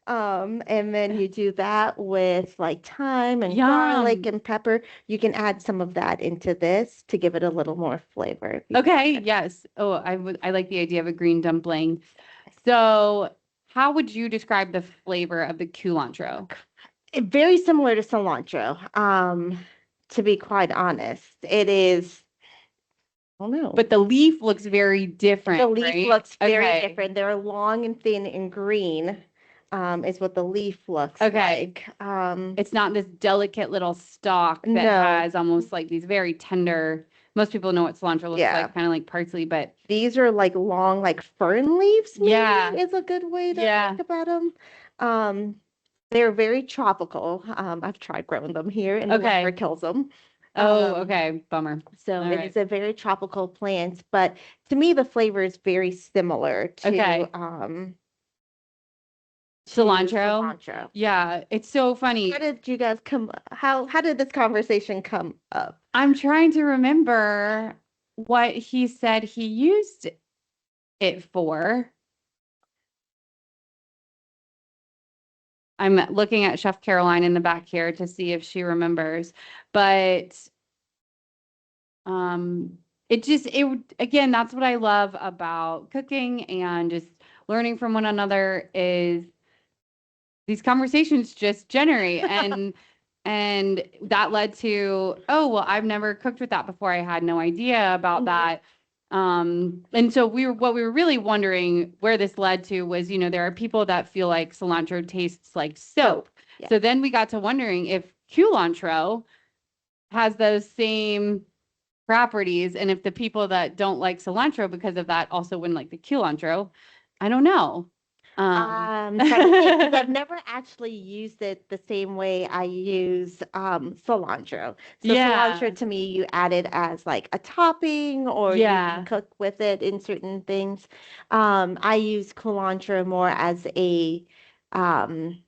And then you do that with like thyme and garlic Yum. and pepper. You can add some of that into this to give it a little more flavor if you Okay, prefer. yes. Oh, I like the idea of a green dumpling. So, how would you describe the flavor of the culantro? Very similar to cilantro. To be quite honest, it is. Oh no. But the leaf looks very The different, leaf right? looks very Okay. different. They're long and thin and green, is what the leaf looks Okay. like. It's not this delicate little stalk that No, has almost like these very tender. Most people know what cilantro looks yeah. like, kind of like parsley, but These are like long, like fern leaves, maybe yeah. is a good way to Yeah. think about them. Um, they're very tropical. I've tried growing them here and the weather Okay. kills them. Oh, Um, okay. Bummer. so All it right. is a very tropical plant, but to me the flavor is very similar Okay. to Cilantro. cilantro. Yeah, it's so funny. How did you guys come how did this conversation come up? I'm trying to remember what he said he used it for. I'm looking at Chef Caroline in the back here to see if she remembers. But um again, that's what I love about cooking and just learning from one another is these conversations just generate and that led to, oh, well, I've never cooked with that before. I had no idea about Mhm. that. And so what we were really wondering where this led to was, there are people that feel like cilantro tastes like soap. Yeah. So then we got to wondering if culantro has those same properties and if the people that don't like cilantro because of that also wouldn't like the culantro. I don't know. Trying to think because I've never actually used it the same way I use cilantro. So cilantro Yeah. to me, you add it as like a topping, or you can Yeah. cook with it in certain things. I use cilantro more as a um,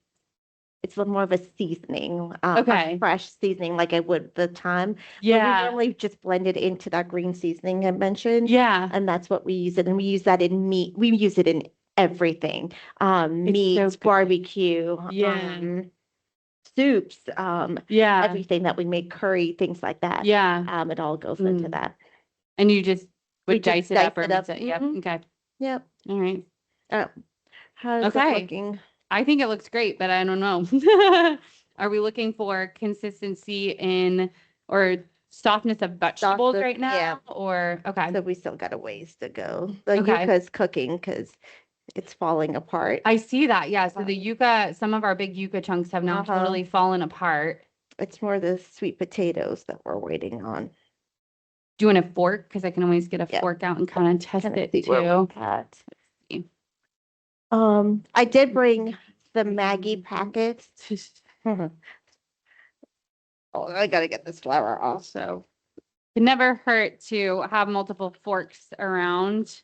it's a little more of a seasoning, a Okay. fresh seasoning like I would the thyme. But we Yeah. normally just blend it into that green seasoning I mentioned, Yeah. and that's what we use it. And we use that in meat. We use it in everything, It's so meats, good. barbecue, Yeah. soups, Yeah. everything that we make, curry, things like that. Yeah. It all goes into Mm. that. And you just We would just dice it dice up or it mix up. it. Yep. Okay. Yep. All right. Uh, how is it Okay. looking? I think it looks great, but I don't know. Are we looking for consistency in or softness of vegetables Sauces? right Yeah. now? Or okay. So we still got a ways to go. The Okay. yucca is cooking because it's falling apart. I see that. Yeah. So the Um, yucca, some of our big yucca chunks have now uh-huh. totally fallen apart. It's more the sweet potatoes that we're waiting on. Do you want a fork? Because I can always get a Yeah, fork out and kind of test kind of it see where we're too. at. I did bring the Maggie packets. Oh, I gotta get this flour off. So it never hurt to have multiple forks around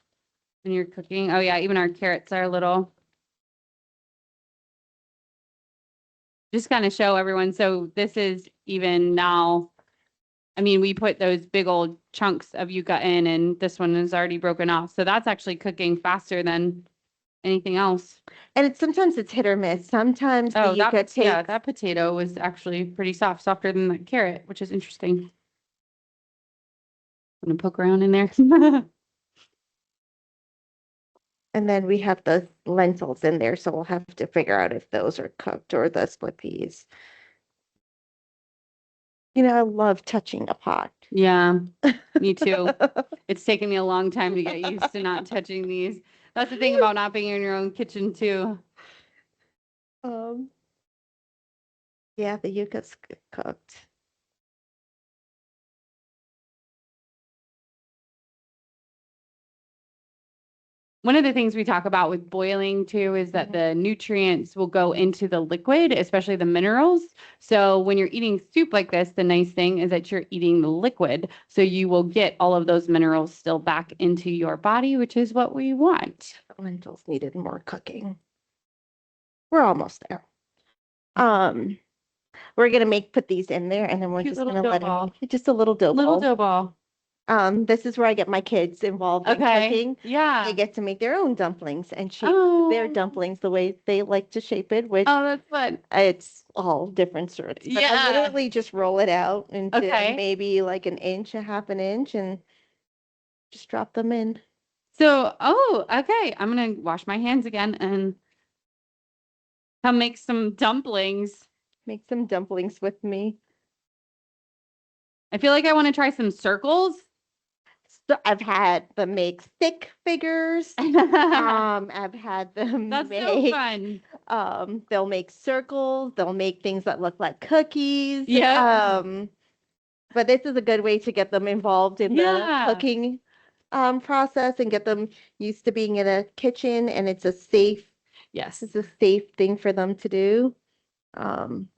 when you're cooking. Oh yeah, even our carrots are little. Just kind of show everyone. So this is even now. I mean, we put those big old chunks of yucca in, and this one is already broken off. So that's actually cooking faster than anything else. And sometimes it's hit or miss. Sometimes the Oh, yucca yeah, takes, that potato was actually pretty soft, softer than the carrot, which is interesting. I'm gonna poke around in there. and then we have the lentils in there, so we'll have to figure out if those are cooked or the split peas. I love touching a pot. Yeah, me too. It's taken me a long time to get used to not touching these. That's the thing about not being in your own kitchen too. Um, yeah, the yucca's cooked. One of the things we talk about with boiling too is that Mhm. the nutrients will go into the liquid, especially the minerals. So when you're eating soup like this, the nice thing is that you're eating the liquid. So you will get all of those minerals still back into your body, which is what we want. Lentils needed more cooking. We're almost there. Um, we're gonna put these in there, and then we're Cute just little gonna dough let them ball. just a little dough Little ball. dough ball. This is where I get my kids involved in Okay. cooking. They Yeah. get to make their own dumplings and shape their Oh, dumplings the way they like to shape it, which oh, that's fun. it's all different sorts. But I Yeah. literally just roll it out into Okay. maybe like an inch, a half an inch, and just drop them in. So, oh, okay. I'm gonna wash my hands again and come make some dumplings. Make some dumplings with me. I feel like I want to try some circles. So I've had them make stick figures. That's I've had them so make fun. they'll make circles, they'll make things that look like cookies. Yep. But this is a good way to get them involved in the Yeah. cooking process and get them used to being in a kitchen, and Yes. it's a safe thing for them to do. Um,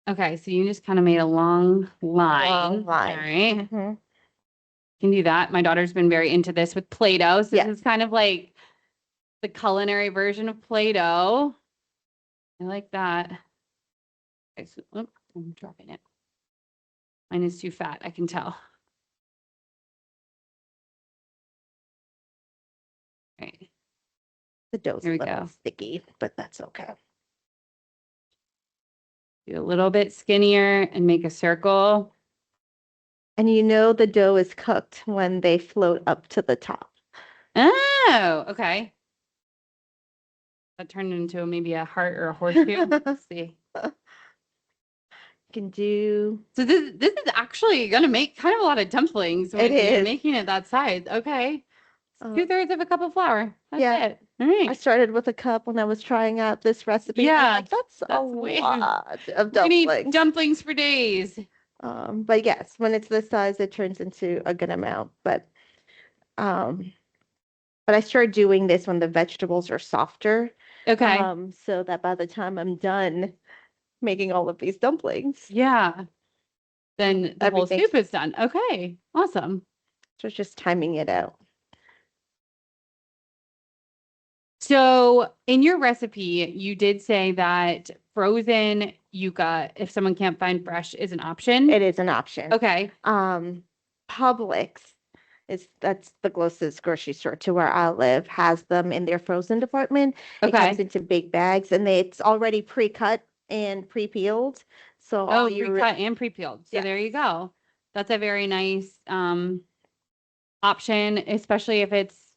Okay, so you just kind of made a long Long line. All line. right. Hmm. Can do that. My daughter's been very into this with Play-Doh. So this Yes, is kind of like the culinary version of Play-Doh. I like that. Okay, so, I'm dropping it. Mine is too fat, I can tell. All right, the dough's here a we little go. sticky, but that's okay. Do a little bit skinnier and make a circle. And you know the dough is cooked when they float up to the top. Oh, okay. That turned into maybe a heart or a horseshoe. Let's see. Can do So this is actually gonna make kind of a lot of dumplings it when you're is. making it that size. Okay. Uh, 2/3 of a cup of flour. That's yeah, it. All I right. started with a cup when I was trying out this recipe, and I'm Yeah, like, that's a that's way. lot of We're gonna eat dumplings. dumplings for days. But yes, when it's this size, it turns into a good amount. Um, but I started doing this when the vegetables are softer, Okay. so that by the time I'm done making all of these dumplings, Yeah. Then the whole everything's soup is done. Okay. Awesome. so it's just timing it out. So in your recipe, you did say that frozen yucca, if someone can't find fresh, is an option. It is an option. Okay. Um, Publix that's the closest grocery store to where I live, has them in their frozen department. It comes Okay. into big bags and it's already pre-cut and pre-peeled. So all Oh, you pre-cut and pre-peeled. So yes. there you go. That's a very nice option, especially if it's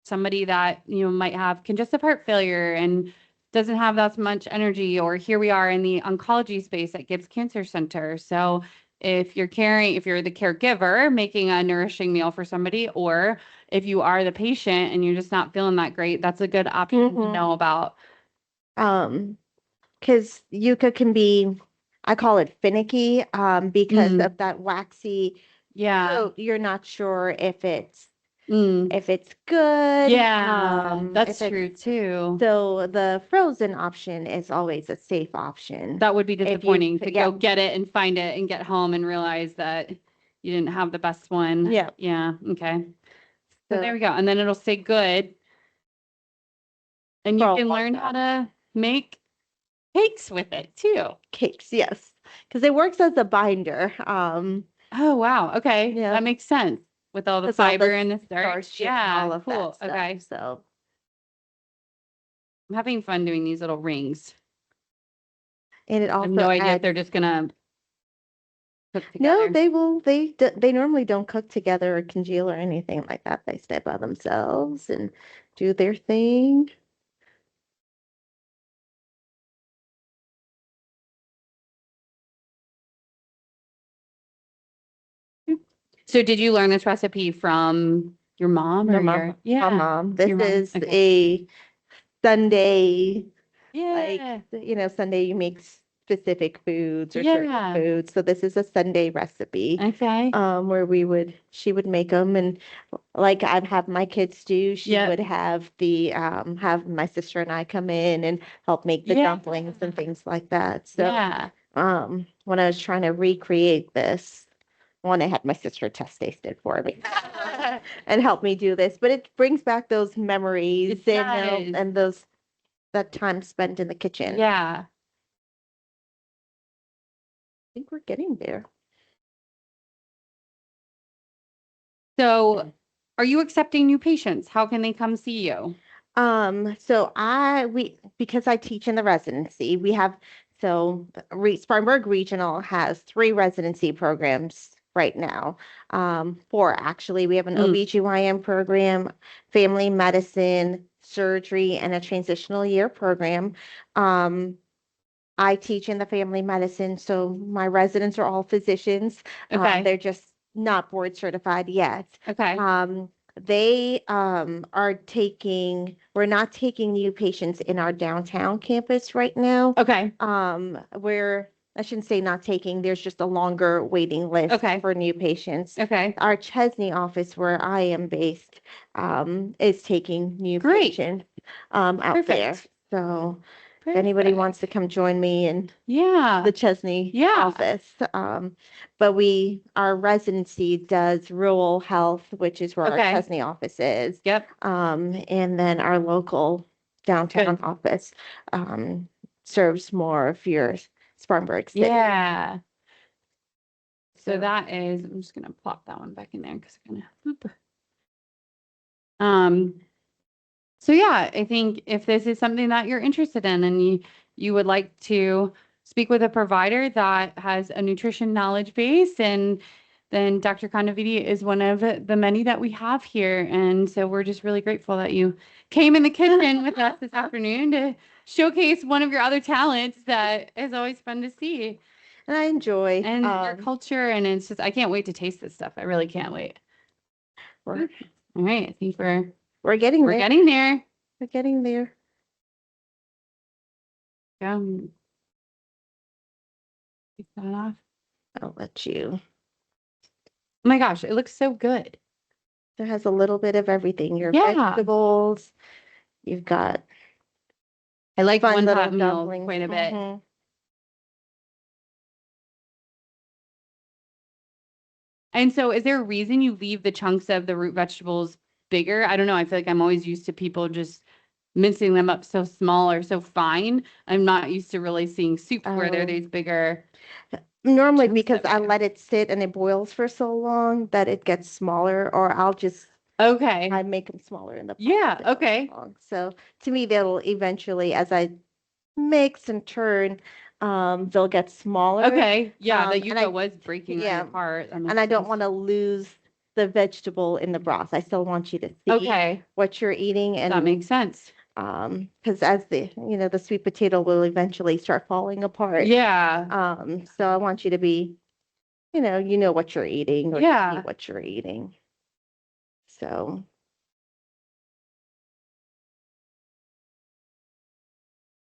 somebody that might have congestive heart failure and doesn't have that much energy. Or here we are in the oncology space at Gibbs Cancer Center. So if you're the caregiver making a nourishing meal for somebody, or if you are the patient and you're just not feeling that great, that's a good option to Hmm. know about. Because yucca can be, I call it finicky, because Mm, of that waxy yeah. coat. You're not sure Mm, if it's good, yeah, if that's it's true too. so the frozen option is always a safe option. That would be If you, disappointing to yeah, go get it and find it and get home and realize that you didn't have the best one. yeah. Yeah, okay. So there So we go. And then it'll stay good. And for you a can long learn how time. to make cakes with it too. Cakes, yes, because it works as a binder. Oh, wow. Okay. Yeah, That makes sense with all the because all fiber the and the starch. starch and all Yeah, of that cool. stuff. Okay. So I'm having fun doing these little rings. and it I have also no idea if adds. they're just gonna cook No, together. they will. They normally don't cook together or congeal or anything like that. They stay by themselves and do their thing. So did you learn this recipe from your mom My or mom, my yeah, mom. This your mom? is Okay. a Sunday, like, Yeah. Sunday you make specific foods or certain Yeah. foods. So this is a Sunday recipe, Okay. where she would make them, and like I'd have my kids do, she Yep. would have my sister and I come in and help make the Yeah. dumplings and things like that. So, Yeah. when I was trying to recreate this, one, I had my sister test taste it for me and help me do this, but it brings back those memories It does. and those that time spent in the kitchen. Yeah. think we're getting there. So, are you accepting new patients? How can they come see you? So because I teach in the residency, we have Spartanburg Regional has 3 residency programs right now. 4 actually. We have an Mm. OBGYN program, family medicine, surgery, and a transitional year program. I teach in the family medicine, so my residents are all physicians. Okay. They're just not board certified yet. Okay. They we're not taking new patients in our downtown campus right now. Okay. I shouldn't say not taking, there's just a longer waiting list Okay. for new patients. Okay. Our Chesney office, where I am based, is taking new Great. patients out there. Perfect. So if anybody wants to come join me in Yeah. the Chesney Yeah. office. But our residency does rural health, which is where our Okay. Chesney office is. Yep. And then our local downtown Good. office serves more of your Spartanburg city. Yeah. So So that is, I'm just gonna plop that one back in there because I'm gonna. So yeah, I think if this is something that you're interested in and you would like to speak with a provider that has a nutrition knowledge base, and then Dr. Kondaveeti is one of the many that we have here. And so we're just really grateful that you came in the kitchen with us this afternoon to showcase one of your other talents that is always fun to see. And I enjoy And your culture, and it's just, I can't wait to taste this stuff. I really can't wait. we're, All right, I think we're getting we're there. getting there. We're getting there. Take that off. I'll let you. Oh my gosh, it looks so good. It has a little bit of everything. Your Yeah. vegetables. You've got I like fun little one-pot meals dumplings. quite a bit. Mhm. And so is there a reason you leave the chunks of the root vegetables bigger? I don't know. I feel like I'm always used to people just mincing them up so small or so fine. I'm not used to really seeing soups where they're Oh. these bigger. Normally chunks because of I it. let it sit and it boils for so long that it gets smaller, or Okay. I make them smaller in the pot Yeah. as it goes Okay. along. So to me, they'll eventually, as I mix and turn, they'll get smaller. Okay. Yeah. The And yucca was breaking right yeah, apart. That and makes I don't sense. want to lose the vegetable in the broth. I still want you to see Okay. what you're eating, That and makes sense. because as the sweet potato will eventually start falling apart. Yeah. So I want you to be, you know what you're eating, or Yeah. see what you're eating. So,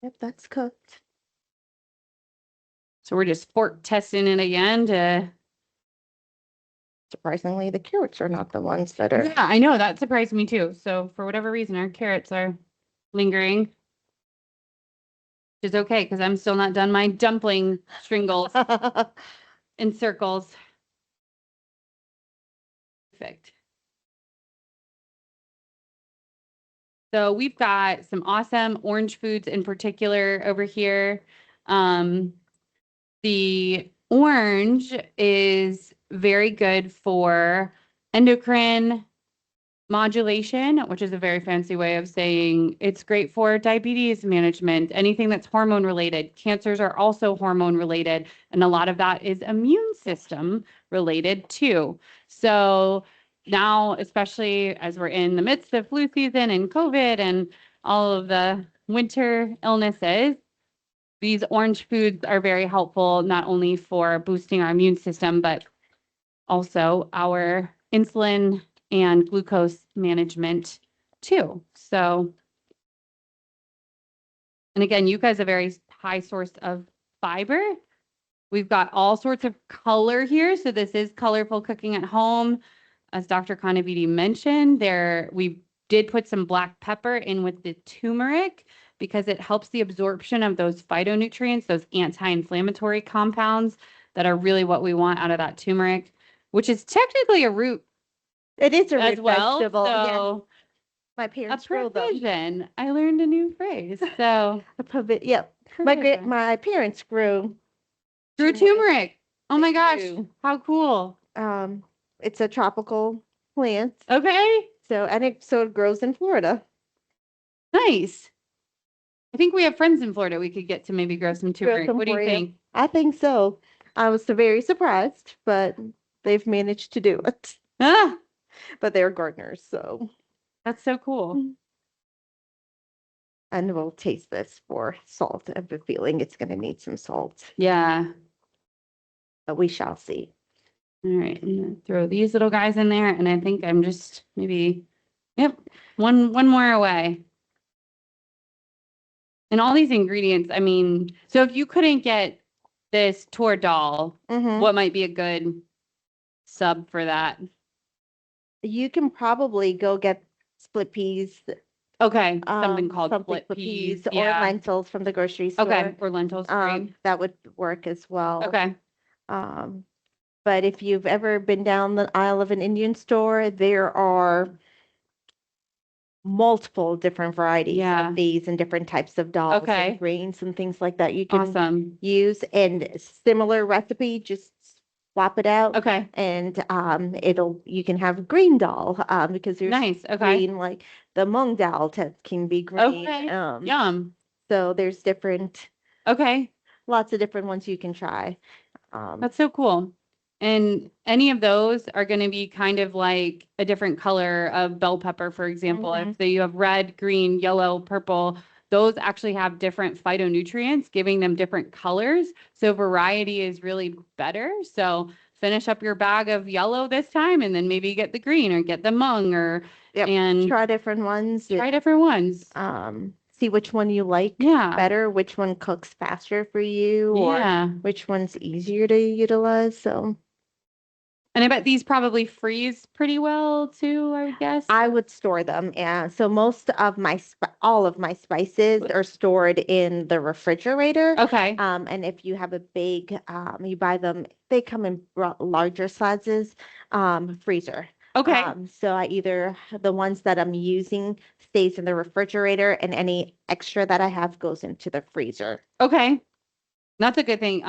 yep, that's cooked. So we're just fork testing it again to. Surprisingly, the carrots are not the ones that are. Yeah, I know. That surprised me too. So for whatever reason, our carrots are lingering. Which is okay because I'm still not done my dumpling stringles in circles. Perfect. So we've got some awesome orange foods in particular over here. The orange is very good for endocrine modulation, which is a very fancy way of saying it's great for diabetes management, anything that's hormone related. Cancers are also hormone related, and a lot of that is immune system related too. So now, especially as we're in the midst of flu season and COVID and all of the winter illnesses, these orange foods are very helpful, not only for boosting our immune system, but also our insulin and glucose management too. So, and again, yucca is a very high source of fiber. We've got all sorts of color here. So this is colorful cooking at home. As Dr. Kondaveeti mentioned, we did put some black pepper in with the turmeric because it helps the absorption of those phytonutrients, those anti-inflammatory compounds that are really what we want out of that turmeric, which is technically a root It is a as root well. vegetable. Yeah. So My a parents grow them. provision. I learned a new phrase. So Yep. My parents grew Grew turmeric. Oh my They gosh. do. How cool. It's a tropical plant. Okay. So it grows in Florida. Nice. I think we have friends in Florida we could get to maybe grow some Grow turmeric. some What do for you you. think? I think so. I was very surprised, but they've managed to do it. Ah, But they're gardeners, so. that's so cool. And we'll taste this for salt. I have a feeling it's going to need some salt, Yeah. but we shall see. All right. I'm gonna throw these little guys in there, and I think I'm just maybe, yep, one more away. And all these ingredients, I mean, so if you couldn't get this Toor doll, what might be a good sub for that? You can probably go get split peas, Okay, something called something split peas. or Yeah. lentils from the grocery store. Okay, or lentils, great. That would work as well. Okay. But if you've ever been down the aisle of an Indian store, there are multiple different varieties Yeah. of these and different types of dolls Okay. and grains and things like that you can Awesome. use. And similar recipe, just swap it out. Okay. And you can have green doll because there's Nice. Okay. green, like the mung dal can be green. Okay. Yum. So there's Okay. lots of different ones you can try. That's so cool. And any of those are going to be kind of like a different color of bell pepper, for example. If you have red, green, yellow, purple, those actually have different phytonutrients, giving them different colors. So variety is really better. So finish up your bag of yellow this time, and then maybe get the green or get the mung and try different ones. try different ones. See which one you like better, which one cooks faster for you, or which one's easier to utilize. So, and I bet these probably freeze pretty well too, I would guess. I would store them. Yeah. So most of all of my spices are stored in the refrigerator. Okay. And if you have a big, you buy them, they come in larger sizes, freezer. Okay. So the ones that I'm using stays in the refrigerator, and any extra that I have goes into the freezer. Okay. That's a good thing.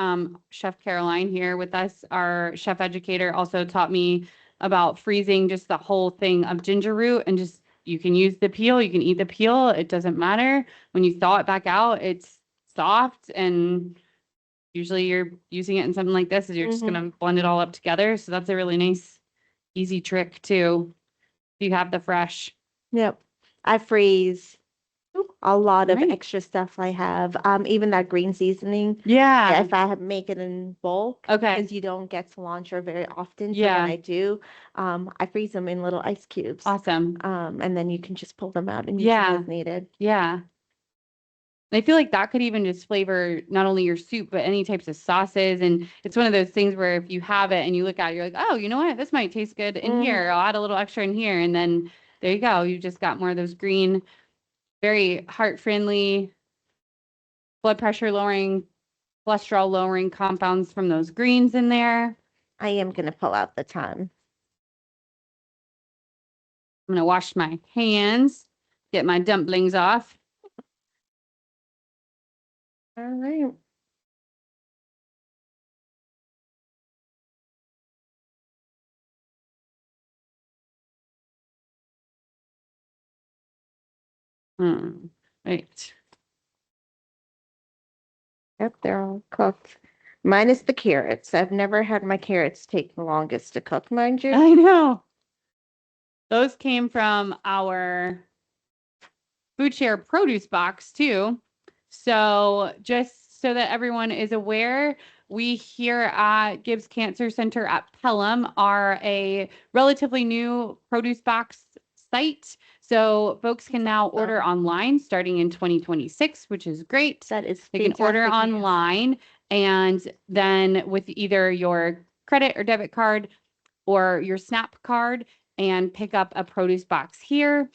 Chef Caroline here with us, our chef educator, also taught me about freezing just the whole thing of ginger root, and just you can use the peel, you can eat the peel. It doesn't matter. When you thaw it back out, it's soft, and usually you're using it in something like this, is you're just gonna blend it all up together. So that's a really nice, easy trick too. If you have the fresh. Yep. I freeze a lot of extra stuff I have. Even that green seasoning. Yeah. If I make it in bulk, Okay. because you don't get cilantro very often. So Yeah. when I do, I freeze them in little ice cubes. Awesome. And then you can just pull them out and use them as needed. Yeah. I feel like that could even just flavor not only your soup, but any types of sauces. And it's one of those things where if you have it and you look at it, you're like, oh, you know what? This might taste good in here. I'll add a little extra in here. And then there you go. You just got more of those green, very heart-friendly, blood pressure lowering, cholesterol lowering compounds from those greens in there. I am going to pull out the thyme. I'm going to wash my hands, get my dumplings off. All right. Right. Yep, they're all cooked. Minus the carrots. I've never had my carrots take the longest to cook, mind you. I know. Those came from our food share produce box too. So just so that everyone is aware, we here at Gibbs Cancer Center at Pelham are a relatively new produce box site. So folks can now order online starting in 2026, which is great. That is They can order online, and then with either your credit or debit card or your SNAP card, and pick up a produce box here.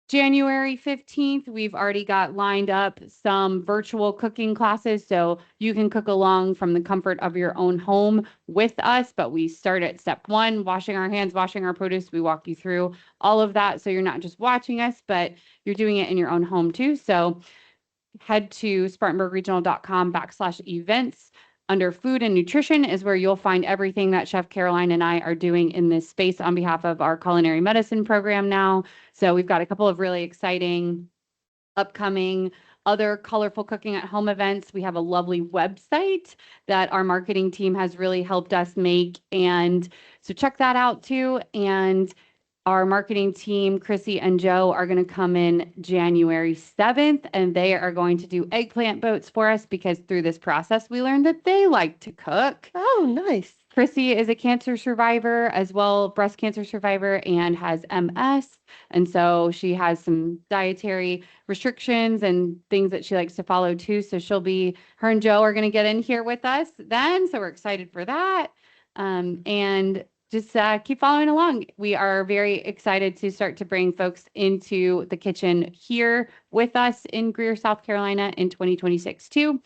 January 15th, we've already got lined up some virtual cooking classes, so you can cook along from the comfort of your own home with us. But we start at step 1, washing our hands, washing our produce. We walk you through all of that, so you're not just watching us, but you're doing it in your own home too. So head to spartanburgregional.com/events under food and nutrition is where you'll find everything that Chef Caroline and I are doing in this space on behalf of our culinary medicine program now. So we've got a couple of really exciting upcoming other colorful cooking at home events. We have a lovely website that our marketing team has really helped us make. And so check that out too. And our marketing team, Chrissy and Joe, are going to come in January 7th, and they are going to do eggplant boats for us because through this process, we learned that they like to cook. Oh, nice. Chrissy is a cancer survivor as well, breast cancer survivor, and has MS. And so she has some dietary restrictions and things that she likes to follow too. So her and Joe are going to get in here with us then. So we're excited for that. And just keep following along. We are very excited to start to bring folks into the kitchen here with us in Greer, South Carolina in 2026 too.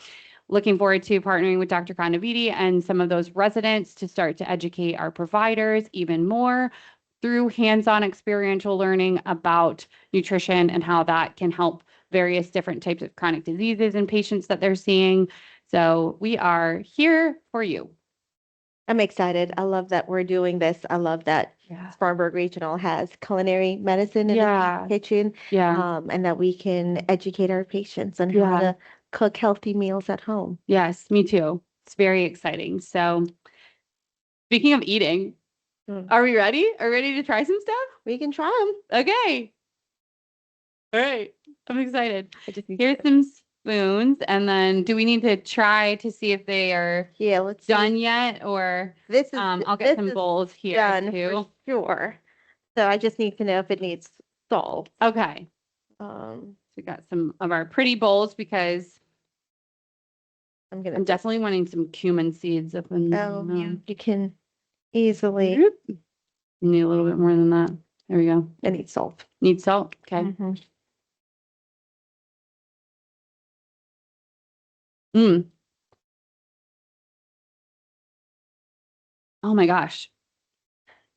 Looking forward to partnering with Dr. Kondaveeti and some of those residents to start to educate our providers even more through hands-on experiential learning about nutrition and how that can help various different types of chronic diseases in patients that they're seeing. So we are here for you. I'm excited. I love that we're doing this. I love that Spartanburg Regional has culinary medicine in the kitchen. And that we can educate our patients on how to cook healthy meals at home. Yes, me too. It's very exciting. So speaking of eating, are we ready? Are we ready to try some stuff? We can try them. Okay. All right. I'm excited. Here's some spoons. And then do we need to try to see if they are done yet? Or I'll get some bowls here done too. For sure. So I just need to know if it needs salt. Okay. So we got some of our pretty bowls because I'm definitely wanting some cumin seeds up in you can easily need a little bit more than that. There we go. I need salt. Need salt? Okay. Oh my gosh.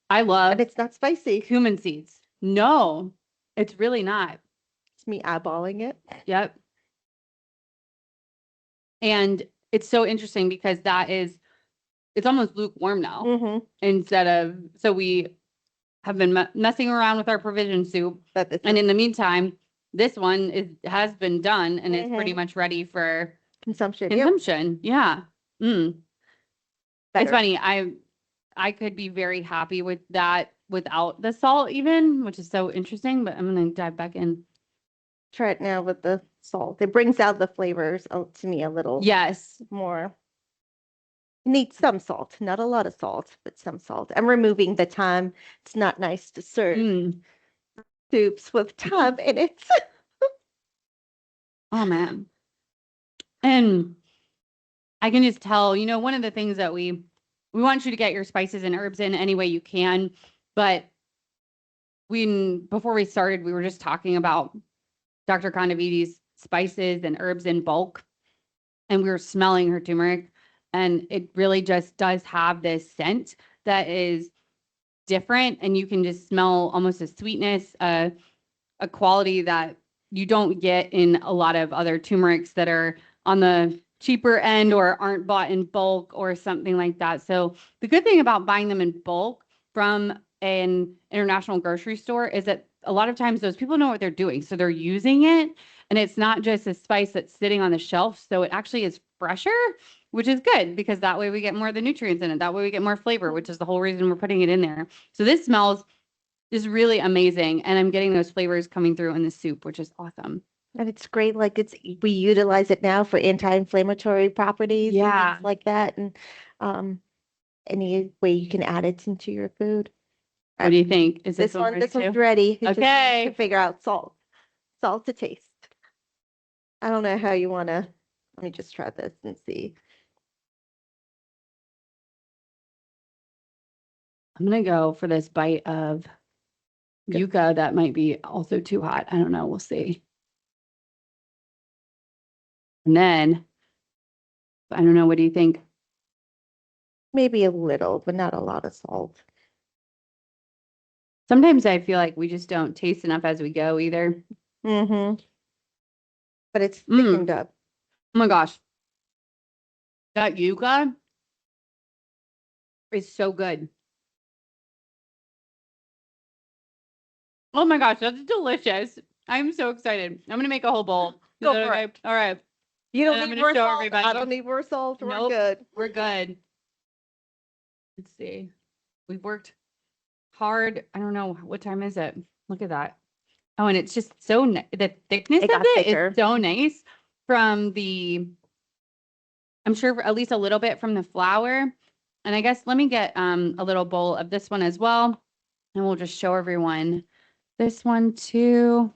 I love And it's not spicy. cumin seeds. No, it's really not. It's me eyeballing it. Yep. And it's so interesting because it's almost lukewarm now so we have been messing around with our provision soup. And in the meantime, this one has been done and it's pretty much ready for consumption. Yeah. It's funny. I could be very happy with that without the salt even, which is so interesting, but I'm going to dive back in. Try it now with the salt. It brings out the flavors to me a little more. You need some salt, not a lot of salt, but some salt. I'm removing the thyme. It's not nice to serve soups with thyme in it. Oh man. And I can just tell, one of the things that we want you to get your spices and herbs in any way you can, but before we started, we were just talking about Dr. Kondaveeti's spices and herbs in bulk, and we were smelling her turmeric, and it really just does have this scent that is different, and you can just smell almost a sweetness, a quality that you don't get in a lot of other turmerics that are on the cheaper end or aren't bought in bulk or something like that. So the good thing about buying them in bulk from an international grocery store is that a lot of times those people know what they're doing. So they're using it, and it's not just a spice that's sitting on the shelf. So it actually is fresher, which is good because that way we get more of the nutrients in it. That way we get more flavor, which is the whole reason we're putting it in there. So this smells just really amazing. And I'm getting those flavors coming through in the soup, which is awesome. And it's great. Like we utilize it now for anti-inflammatory properties and things like that. And any way you can add it into your food. What do you think? Is this one? This one's ready. Okay. Just to figure out salt to taste. I don't know how you want to. Let me just try this and see. I'm gonna go for this bite of yucca. That might be also too hot. I don't know. We'll see. And then, I don't know. What do you think? Maybe a little, but not a lot of salt. Sometimes I feel like we just don't taste enough as we go either. But it's thickened up. Oh my gosh. That yucca is so good. Oh my gosh, that's delicious. I'm so excited. I'm gonna make a whole bowl. Go Is that for okay? it. All right. You don't And I'm need gonna more show salt. everybody. I don't need more salt. We're Nope, good. we're good. Let's see. We've worked hard. I don't know. What time is it? Look at that. Oh, and it's just so the thickness It of got it thicker. is so nice from the, I'm sure at least a little bit from the flour. And I guess let me get a little bowl of this one as well. And we'll just show everyone this one too.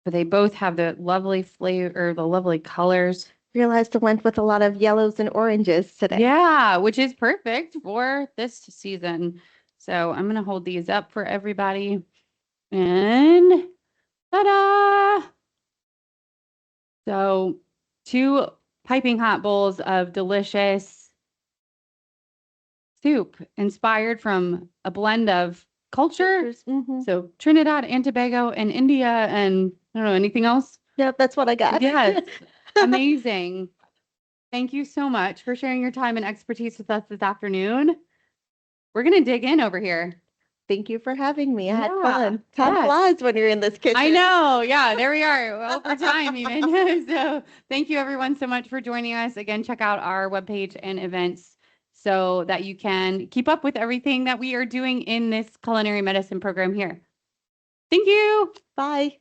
But they both have the lovely flavor, or the lovely colors. Realized I went with a lot of yellows and oranges today. Yeah, which is perfect for this season. So I'm going to hold these up for everybody. And ta-da! So 2 piping hot bowls of delicious soup inspired from a blend of culture. Mm-hmm. So Trinidad and Tobago and India and I don't know, anything else? Yep, that's what I got. Yes. Amazing. Thank you so much for sharing your time and expertise with us this afternoon. We're going to dig in over here. Thank you for having me. I had Yeah, fun. Time yes. flies when you're in this kitchen. I know. Yeah, there we are. Over time even. So thank you everyone so much for joining us. Again, check out our webpage and events so that you can keep up with everything that we are doing in this culinary medicine program here. Thank you. Bye.